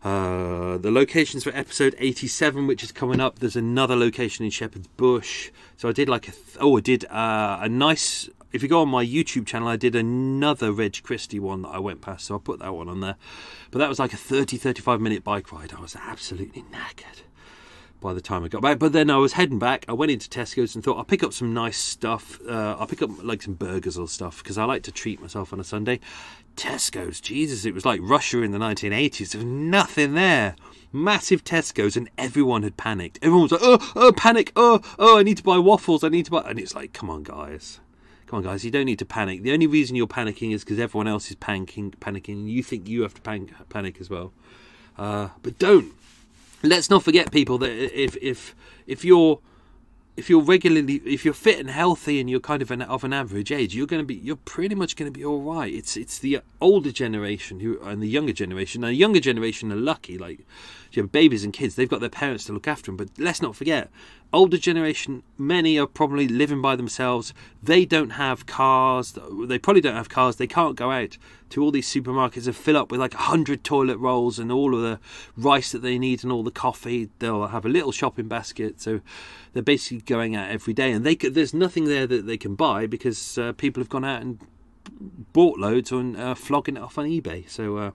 the locations for episode 87, which is coming up. There's another location in Shepherd's Bush. So I did a nice, if you go on my YouTube channel, I did another Reg Christie one that I went past, so I put that one on there. But that was like a 35 minute bike ride. I was absolutely knackered by the time I got back. But then I was heading back. I went into Tesco's and thought I'll pick up some nice stuff. I'll pick up like some burgers or stuff, because I like to treat myself on a Sunday. Tesco's, Jesus, it was like Russia in the 1980s. There was nothing there. Massive Tesco's, and everyone had panicked. Everyone was like, oh, panic, oh, I need to buy waffles, and it's like, come on guys, you don't need to panic. The only reason you're panicking is because everyone else is panicking, and you think you have to panic as well. But don't. Let's not forget, people, that if you're fit and healthy and you're kind of an average age, you're pretty much going to be all right. It's the older generation and the younger generation. Now, the younger generation are lucky, like, you have babies and kids, they've got their parents to look after them. But let's not forget, older generation, many are probably living by themselves. They don't have cars. They probably don't have cars. They can't go out to all these supermarkets and fill up with like 100 toilet rolls and all of the rice that they need and all the coffee. They'll have a little shopping basket. So they're basically going out every day, and there's nothing there that they can buy because people have gone out and bought loads and flogging it off on eBay. So,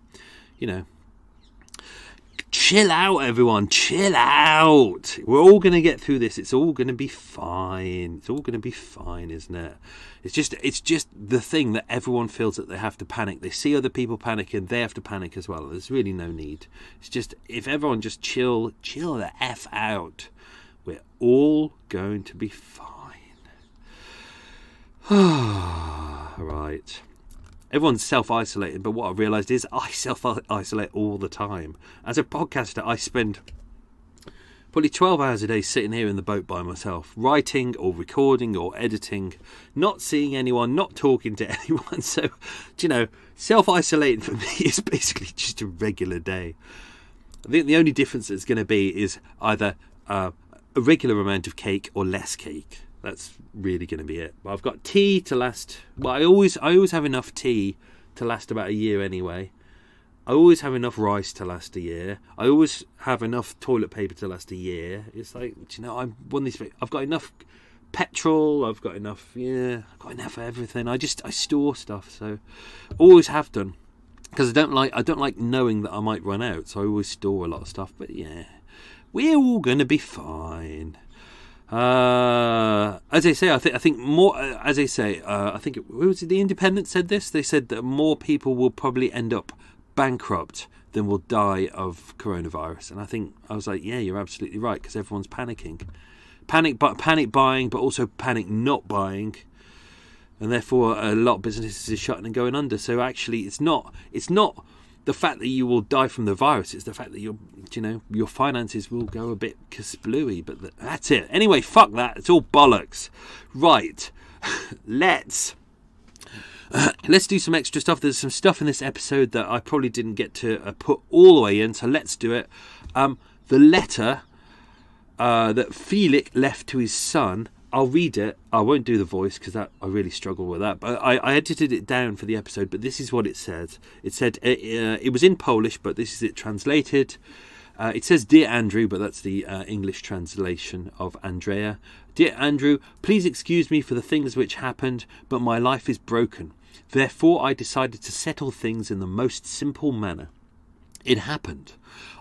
chill out, everyone. Chill out. We're all going to get through this. It's all going to be fine. It's all going to be fine, isn't it? It's just the thing that everyone feels that they have to panic. They see other people panicking, they have to panic as well. There's really no need. It's just, if everyone just chill the F out, we're all going to be fine. Right. Everyone's self-isolating, but what I've realised is I self-isolate all the time. As a podcaster, I spend probably 12 hours a day sitting here in the boat by myself, writing or recording or editing, not seeing anyone, not talking to anyone. So, self-isolating for me is basically just a regular day. I think the only difference that's going to be is either a regular amount of cake or less cake. That's really going to be it. But I've got tea to last. Well, I always have enough tea to last about a year anyway. I always have enough rice to last a year. I always have enough toilet paper to last a year. It's like, I've got enough petrol. I've got enough. Yeah, I've got enough of everything. I store stuff. So always have done, because I don't like knowing that I might run out. So I always store a lot of stuff. But yeah. We're all going to be fine. As I say, I think more. As I say, I think was it the Independent said this. They said that more people will probably end up bankrupt than will die of coronavirus. And I was like, yeah, you're absolutely right, because everyone's panicking, panic buying, but also panic not buying, and therefore a lot of businesses are shutting and going under. So actually, it's not the fact that you will die from the virus, it's the fact that your finances will go a bit kasplooey, but that's it. Anyway, fuck that. It's all bollocks. Right. Let's do some extra stuff. There's some stuff in this episode that I probably didn't get to put all the way in, so let's do it. The letter that Felic left to his son, I'll read it. I won't do the voice because I really struggle with that. But I edited it down for the episode, but this is what it said. It said, it was in Polish, but this is it translated. It says, Dear Andrew, but that's the English translation of Andrea. Dear Andrew, please excuse me for the things which happened, but my life is broken. Therefore, I decided to settle things in the most simple manner. It happened.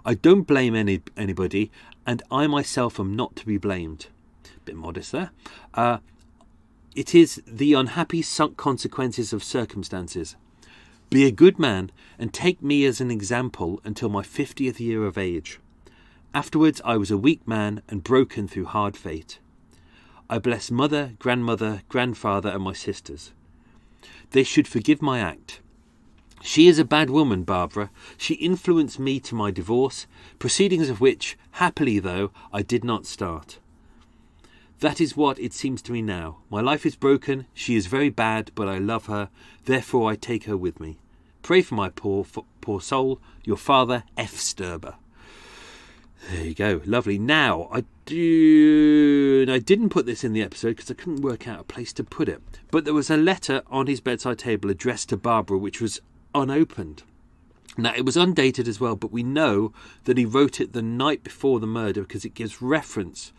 I don't blame anybody, and I myself am not to be blamed. Bit modest there. It is the unhappy consequences of circumstances. Be a good man and take me as an example until my 50th year of age. Afterwards I was a weak man and broken through hard fate. I bless mother, grandmother, grandfather and my sisters. They should forgive my act. She is a bad woman, Barbara. She influenced me to my divorce, proceedings of which, happily though, I did not start. That is what it seems to me now. My life is broken. She is very bad, but I love her. Therefore, I take her with me. Pray for my poor soul. Your father, F. Sterba. There you go. Lovely. Now, I didn't put this in the episode because I couldn't work out a place to put it. But there was a letter on his bedside table addressed to Barbara, which was unopened. Now, it was undated as well, but we know that he wrote it the night before the murder because it gives reference.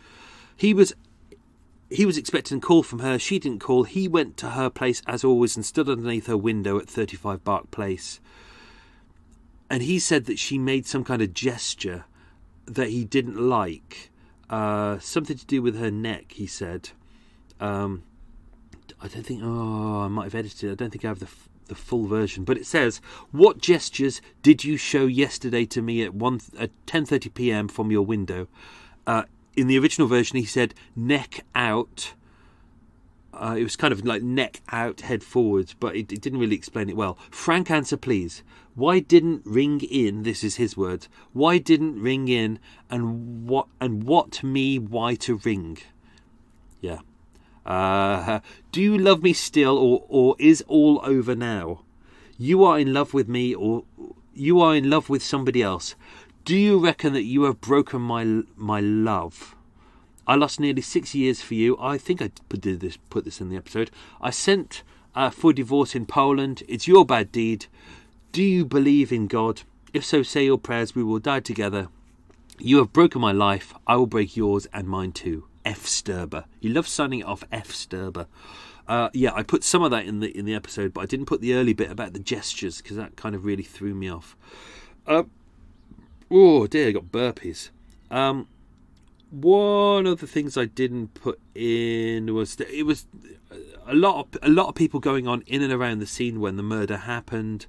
He was expecting a call from her. She didn't call. He went to her place as always and stood underneath her window at 35 Bark Place. And he said that she made some kind of gesture that he didn't like. Something to do with her neck, he said. I don't think... Oh, I might have edited it. I don't think I have the full version. But it says, what gestures did you show yesterday to me at 10:30 p.m. from your window? In the original version, he said neck out. It was kind of like neck out, head forwards, but it didn't really explain it well. Frank answer, please. Why didn't ring in? This is his words. Why didn't ring in? And what me? Why to ring? Yeah. Do you love me still, or is all over now? You are in love with me, or you are in love with somebody else. Do you reckon that you have broken my love? I lost nearly 6 years for you. I think I put this in the episode. I sent for divorce in Poland. It's your bad deed. Do you believe in God? If so, say your prayers. We will die together. You have broken my life. I will break yours and mine too. F. Sterbe. He loves signing it off F. Sterbe. Yeah, I put some of that in the episode, but I didn't put the early bit about the gestures because that kind of really threw me off. Oh dear, I got burpees. One of the things I didn't put in was that it was a lot of people going on in and around the scene when the murder happened.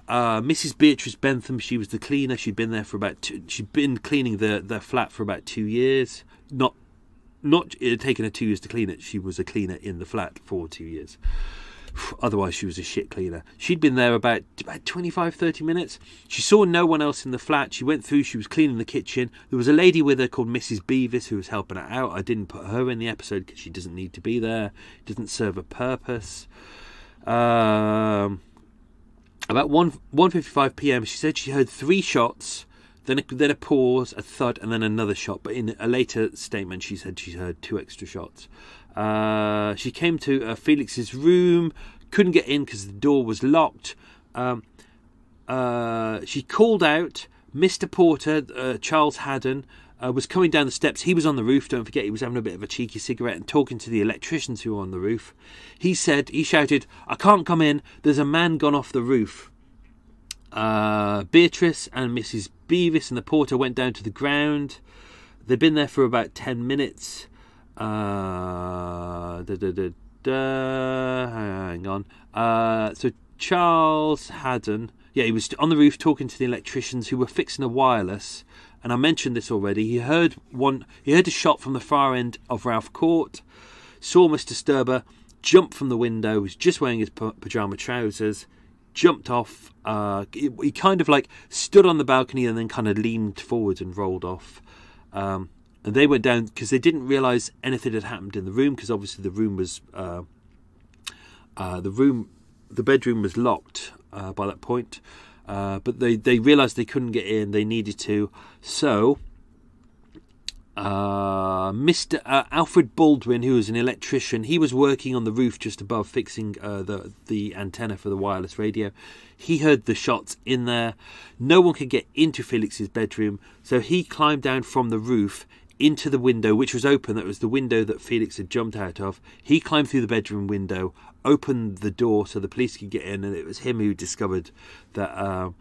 Mrs. Beatrice Bentham, she was the cleaner. She'd been there for she'd been cleaning the flat for about 2 years. Not it had taken her 2 years to clean it. She was a cleaner in the flat for 2 years. Otherwise, she was a shit cleaner. She'd been there about 25, 30 minutes. She saw no one else in the flat. She went through. She was cleaning the kitchen. There was a lady with her called Mrs. Beavis who was helping her out. I didn't put her in the episode because she doesn't need to be there. It doesn't serve a purpose. About 1:55 p.m, she said she heard 3 shots, then a pause, a thud, and then another shot. But in a later statement, she said she heard 2 extra shots. She came to Felix's room, couldn't get in because the door was locked. She called out. Mr. Porter, Charles Haddon, was coming down the steps. He was on the roof. Don't forget, he was having a bit of a cheeky cigarette and talking to the electricians who were on the roof. He shouted, I can't come in. There's a man gone off the roof. Beatrice and Mrs. Beavis and the porter went down to the ground. They've been there for about 10 minutes. Hang on. So Charles Haddon, yeah, he was on the roof talking to the electricians who were fixing a wireless. And I mentioned this already. He heard a shot from the far end of Ralph Court. Saw Mr. Sterba jump from the window. He was just wearing his pyjama trousers. Jumped off. He kind of like stood on the balcony and then kind of leaned forward and rolled off. And they went down because they didn't realise anything had happened in the room, because obviously the room was the bedroom was locked by that point. But they realised they couldn't get in. They needed to. So Mr. Alfred Baldwin, who was an electrician, he was working on the roof just above, fixing the antenna for the wireless radio. He heard the shots in there. No one could get into Felix's bedroom, so he climbed down from the roof into the window, which was open. That was the window that Felix had jumped out of. He climbed through the bedroom window, opened the door so the police could get in, and it was him who discovered that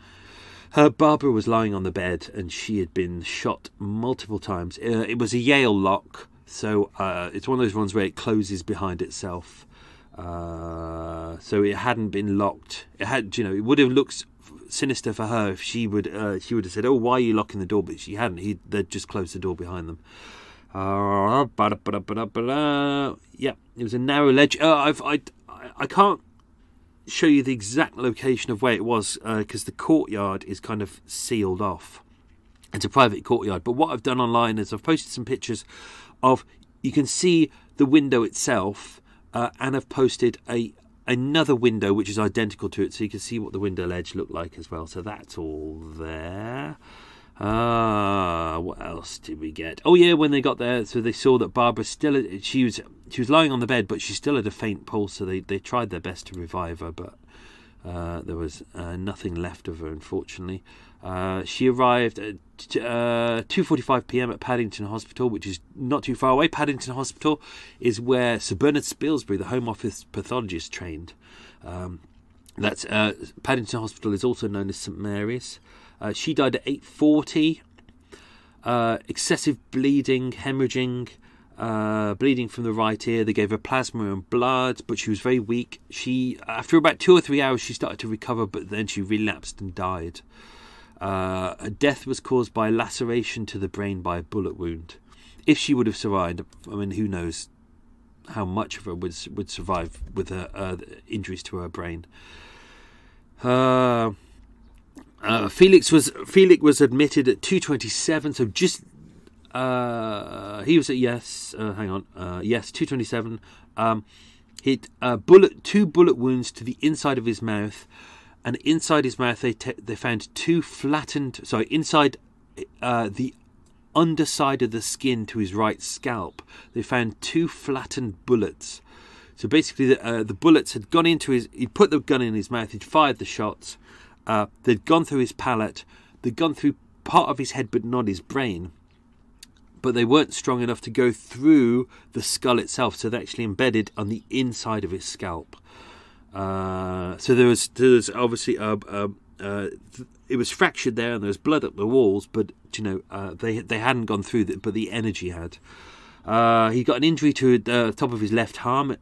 Barbara was lying on the bed and she had been shot multiple times. It was a Yale lock, so it's one of those ones where it closes behind itself. So it hadn't been locked. It had, it would have looked sinister for her if she would have said, "Oh, why are you locking the door?" But she hadn't. They'd just closed the door behind them. Yeah, it was a narrow ledge. I can't show you the exact location of where it was because the courtyard is kind of sealed off. It's a private courtyard. But what I've done online is I've posted some pictures of. You can see the window itself, and I've posted another window which is identical to it, so you can see what the window ledge looked like as well. So that's all there. What else did we get? Oh yeah, when they got there, so they saw that Barbara still, she was lying on the bed, but she still had a faint pulse. So they tried their best to revive her, but there was nothing left of her, unfortunately. She arrived at 2:45 p.m. at Paddington Hospital, which is not too far away. Paddington Hospital is where Sir Bernard Spilsbury, the Home Office pathologist, trained. That's Paddington Hospital is also known as St Mary's. She died at 8:40. Excessive bleeding, hemorrhaging, bleeding from the right ear. They gave her plasma and blood, but she was very weak. After about 2 or 3 hours, she started to recover, but then she relapsed and died. Her death was caused by laceration to the brain by a bullet wound. If she would have survived, I mean, who knows how much of her would survive with her injuries to her brain. Felic was admitted at 2:27, so just he was at 2:27. Hit two bullet wounds to the inside of his mouth, and inside his mouth they found two flattened. Sorry, inside the underside of the skin to his right scalp, they found two flattened bullets. So basically, the bullets had gone into his. He'd put the gun in his mouth. He'd fired the shots. They'd gone through his palate. They'd gone through part of his head, but not his brain. But they weren't strong enough to go through the skull itself, so they actually embedded on the inside of his scalp. So there was obviously it was fractured there, and there was blood up the walls. But they hadn't gone through that, but the energy had. He got an injury to the top of his left arm,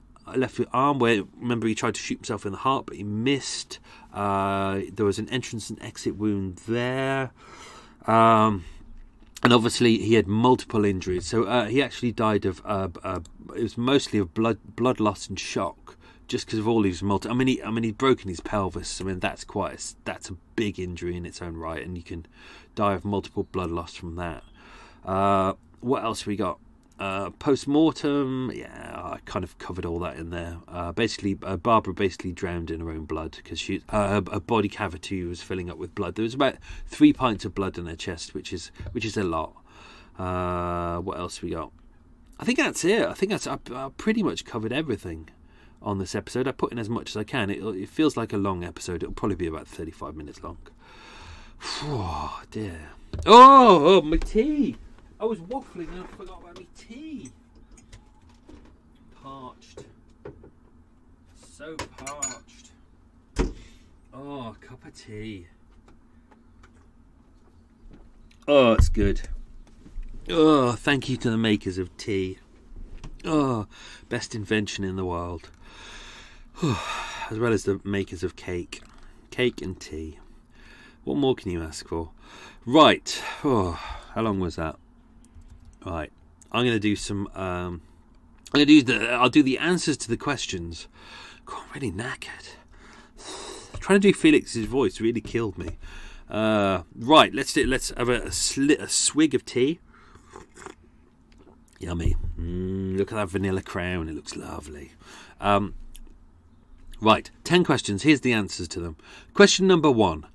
where, remember, he tried to shoot himself in the heart, but he missed. There was an entrance and exit wound there. And obviously he had multiple injuries. So he actually died of, it was mostly of blood loss and shock, just because of all these I mean, he'd broken his pelvis. I mean, that's a big injury in its own right, and you can die of multiple blood loss from that. What else we got? Post-mortem, yeah, I kind of covered all that in there. Barbara basically drowned in her own blood because her body cavity was filling up with blood. There was about 3 pints of blood in her chest, which is a lot. What else we got? I think that's it. I pretty much covered everything on this episode. I put in as much as I can. It feels like a long episode. It'll probably be about 35 minutes long. Oh dear. Oh, my tea. I was waffling and I forgot about my tea. Parched. So parched. Oh, a cup of tea. Oh, it's good. Oh, thank you to the makers of tea. Oh, best invention in the world. As well as the makers of cake. Cake and tea. What more can you ask for? Right. Oh, how long was that? Right. I'm going to do some... I'll do the answers to the questions. God, I'm really knackered. Trying to do Felix's voice really killed me. Right, let's have a swig of tea. Yummy. Look at that vanilla crown. It looks lovely. Right, 10 questions. Here's the answers to them. Question number 1.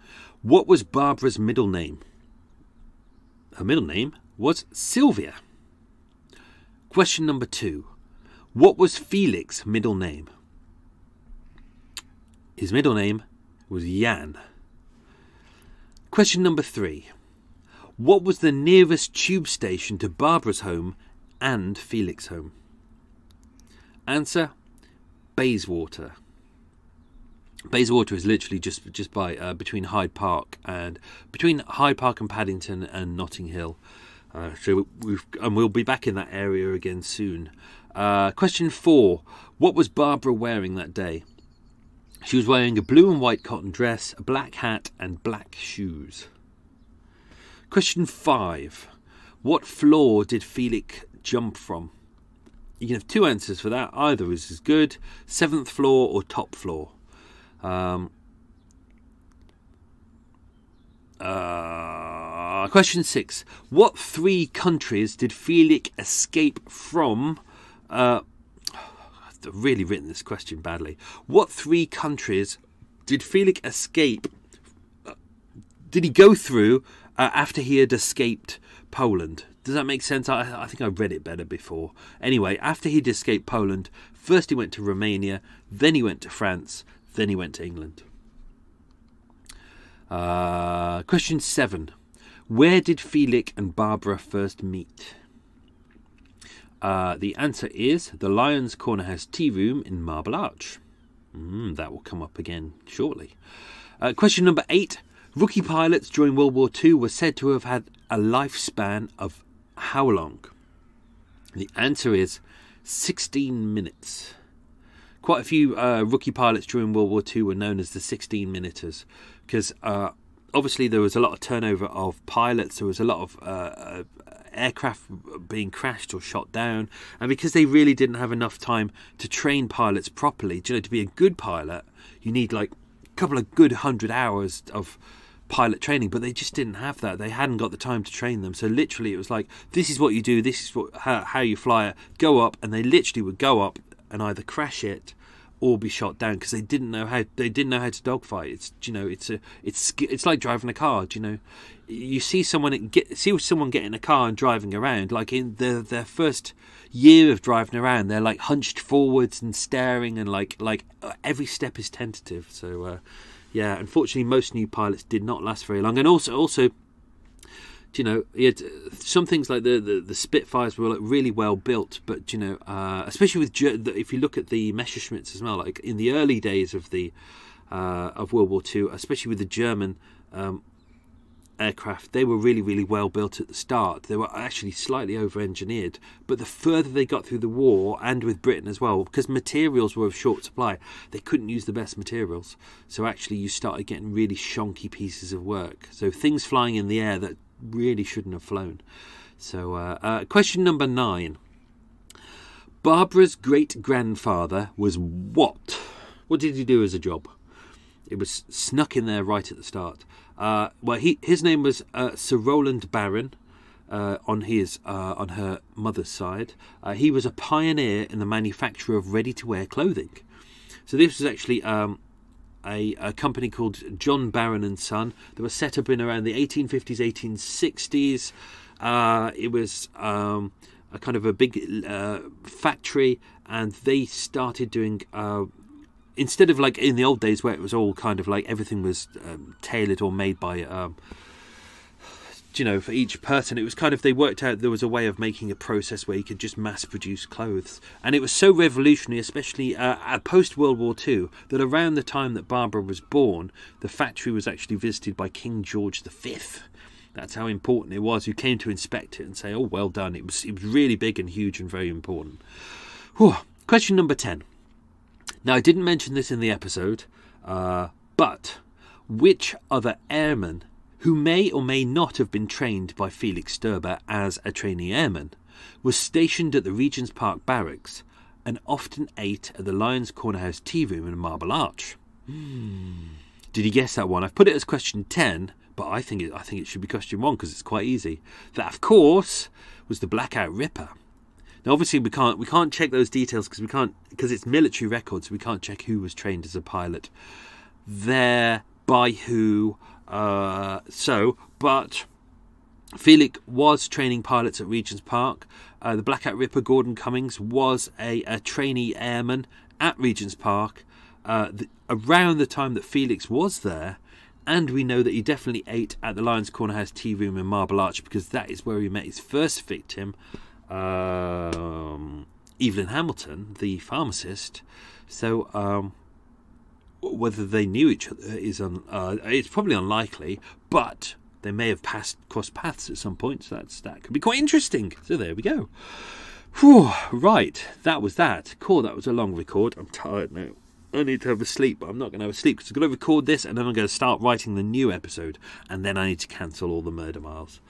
What was Barbara's middle name? Her middle name was Sylvia. Question number 2. What was Felik's middle name? His middle name was Jan. Question number 3. What was the nearest tube station to Barbara's home and Felik's home? Answer: Bayswater. Bayswater is literally just by between Hyde Park and Paddington and Notting Hill. So we'll be back in that area again soon. Question 4. What was Barbara wearing that day? She was wearing a blue and white cotton dress, a black hat and black shoes. Question 5. What floor did Felic jump from? You can have 2 answers for that. Either is as good. 7th floor or top floor. Question 6. What 3 countries did Felic escape from? I've really written this question badly. What 3 countries did Felic escape? Did he go through after he had escaped Poland? Does that make sense? I think I read it better before. Anyway, after he'd escaped Poland, first he went to Romania, then he went to France, then he went to England. Question 7. Where did Felic and Barbara first meet? The answer is the Lion's Corner House Tea Room in Marble Arch. That will come up again shortly. Question number 8. Rookie pilots during World War II were said to have had a lifespan of how long? The answer is 16 minutes. Quite a few rookie pilots during World War II were known as the 16-minuters because obviously there was a lot of turnover of pilots. There was a lot of aircraft being crashed or shot down, and because they really didn't have enough time to train pilots properly, to be a good pilot you need like a couple of good 100 hours of pilot training, but they just didn't have that. They hadn't got the time to train them, so literally it was like, this is what you do, this is how you fly it, go up, and they literally would go up and either crash it or be shot down because they didn't know how to dogfight. It's like driving a car. You see someone get in a car and driving around, like in their first year of driving around, they're like hunched forwards and staring, and like every step is tentative. So yeah, unfortunately most new pilots did not last very long. And also you had some things like the Spitfires were like really well built, but especially with if you look at the Messerschmitts as well, like in the early days of World War II, especially with the German aircraft, they were really, really well built at the start. They were actually slightly over-engineered, but the further they got through the war, and with Britain as well, because materials were of short supply, they couldn't use the best materials. So actually you started getting really shonky pieces of work. So things flying in the air that really shouldn't have flown. So question number 9. Barbara's great-grandfather was what? What did he do as a job? It was snuck in there right at the start. His name was Sir Roland Baron on her mother's side. He was a pioneer in the manufacture of ready-to-wear clothing. So this was actually a company called John Baron and Son that was set up in around the 1850s, 1860s. It was a kind of a big factory, and they started doing instead of like in the old days where it was all kind of like everything was tailored or made by for each person. It was kind of, they worked out there was a way of making a process where you could just mass produce clothes, and it was so revolutionary, especially post World War II, that around the time that Barbara was born, the factory was actually visited by King George V. That's how important it was. Who came to inspect it and say, "Oh, well done." It was really big and huge and very important. Whew. Question number 10. Now, I didn't mention this in the episode, but which other airman who may or may not have been trained by Felix Sterba as a trainee airman was stationed at the Regent's Park Barracks and often ate at the Lions Corner House tea room in Marble Arch? Did you guess that one? I've put it as question 10, but I think it should be question 1 because it's quite easy. That, of course, was the Blackout Ripper. Now, obviously, we can't check those details because it's military records. We can't check who was trained as a pilot there, by who. But Felik was training pilots at Regent's Park. The Blackout Ripper, Gordon Cummings, was a trainee airman at Regent's Park around the time that Felix was there. And we know that he definitely ate at the Lions Corner House tea room in Marble Arch because that is where he met his first victim, Evelyn Hamilton, the pharmacist. So whether they knew each other is it's probably unlikely, but they may have crossed paths at some point. So that could be quite interesting. So there we go. Whew, right, that was that. Cool, that was a long record. I'm tired now. I need to have a sleep, but I'm not going to have a sleep because I'm going to record this and then I'm going to start writing the new episode, and then I need to cancel all the Murder Miles.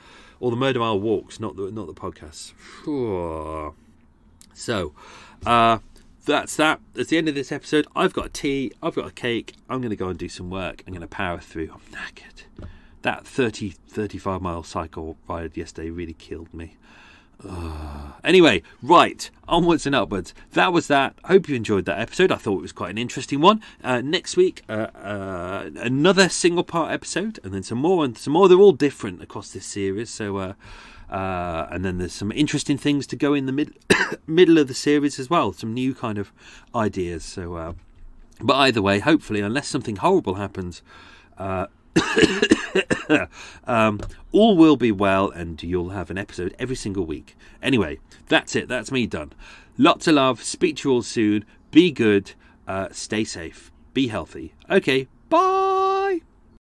All the Murder Mile walks, not the podcasts. So, that's that. That's the end of this episode. I've got a tea. I've got a cake. I'm going to go and do some work. I'm going to power through. I'm knackered. That 35 mile cycle ride yesterday really killed me. Anyway, right, onwards and upwards. That was that. Hope you enjoyed that episode. I thought it was quite an interesting one. Next week, another single part episode, and then some more. They're all different across this series. So, and then there's some interesting things to go in the middle of the series as well. Some new kind of ideas. So, but either way, hopefully, unless something horrible happens, all will be well, and you'll have an episode every single week. Anyway, that's it. That's me done. Lots of love. Speak to you all soon. Be good. Stay safe. Be healthy. Okay. Bye.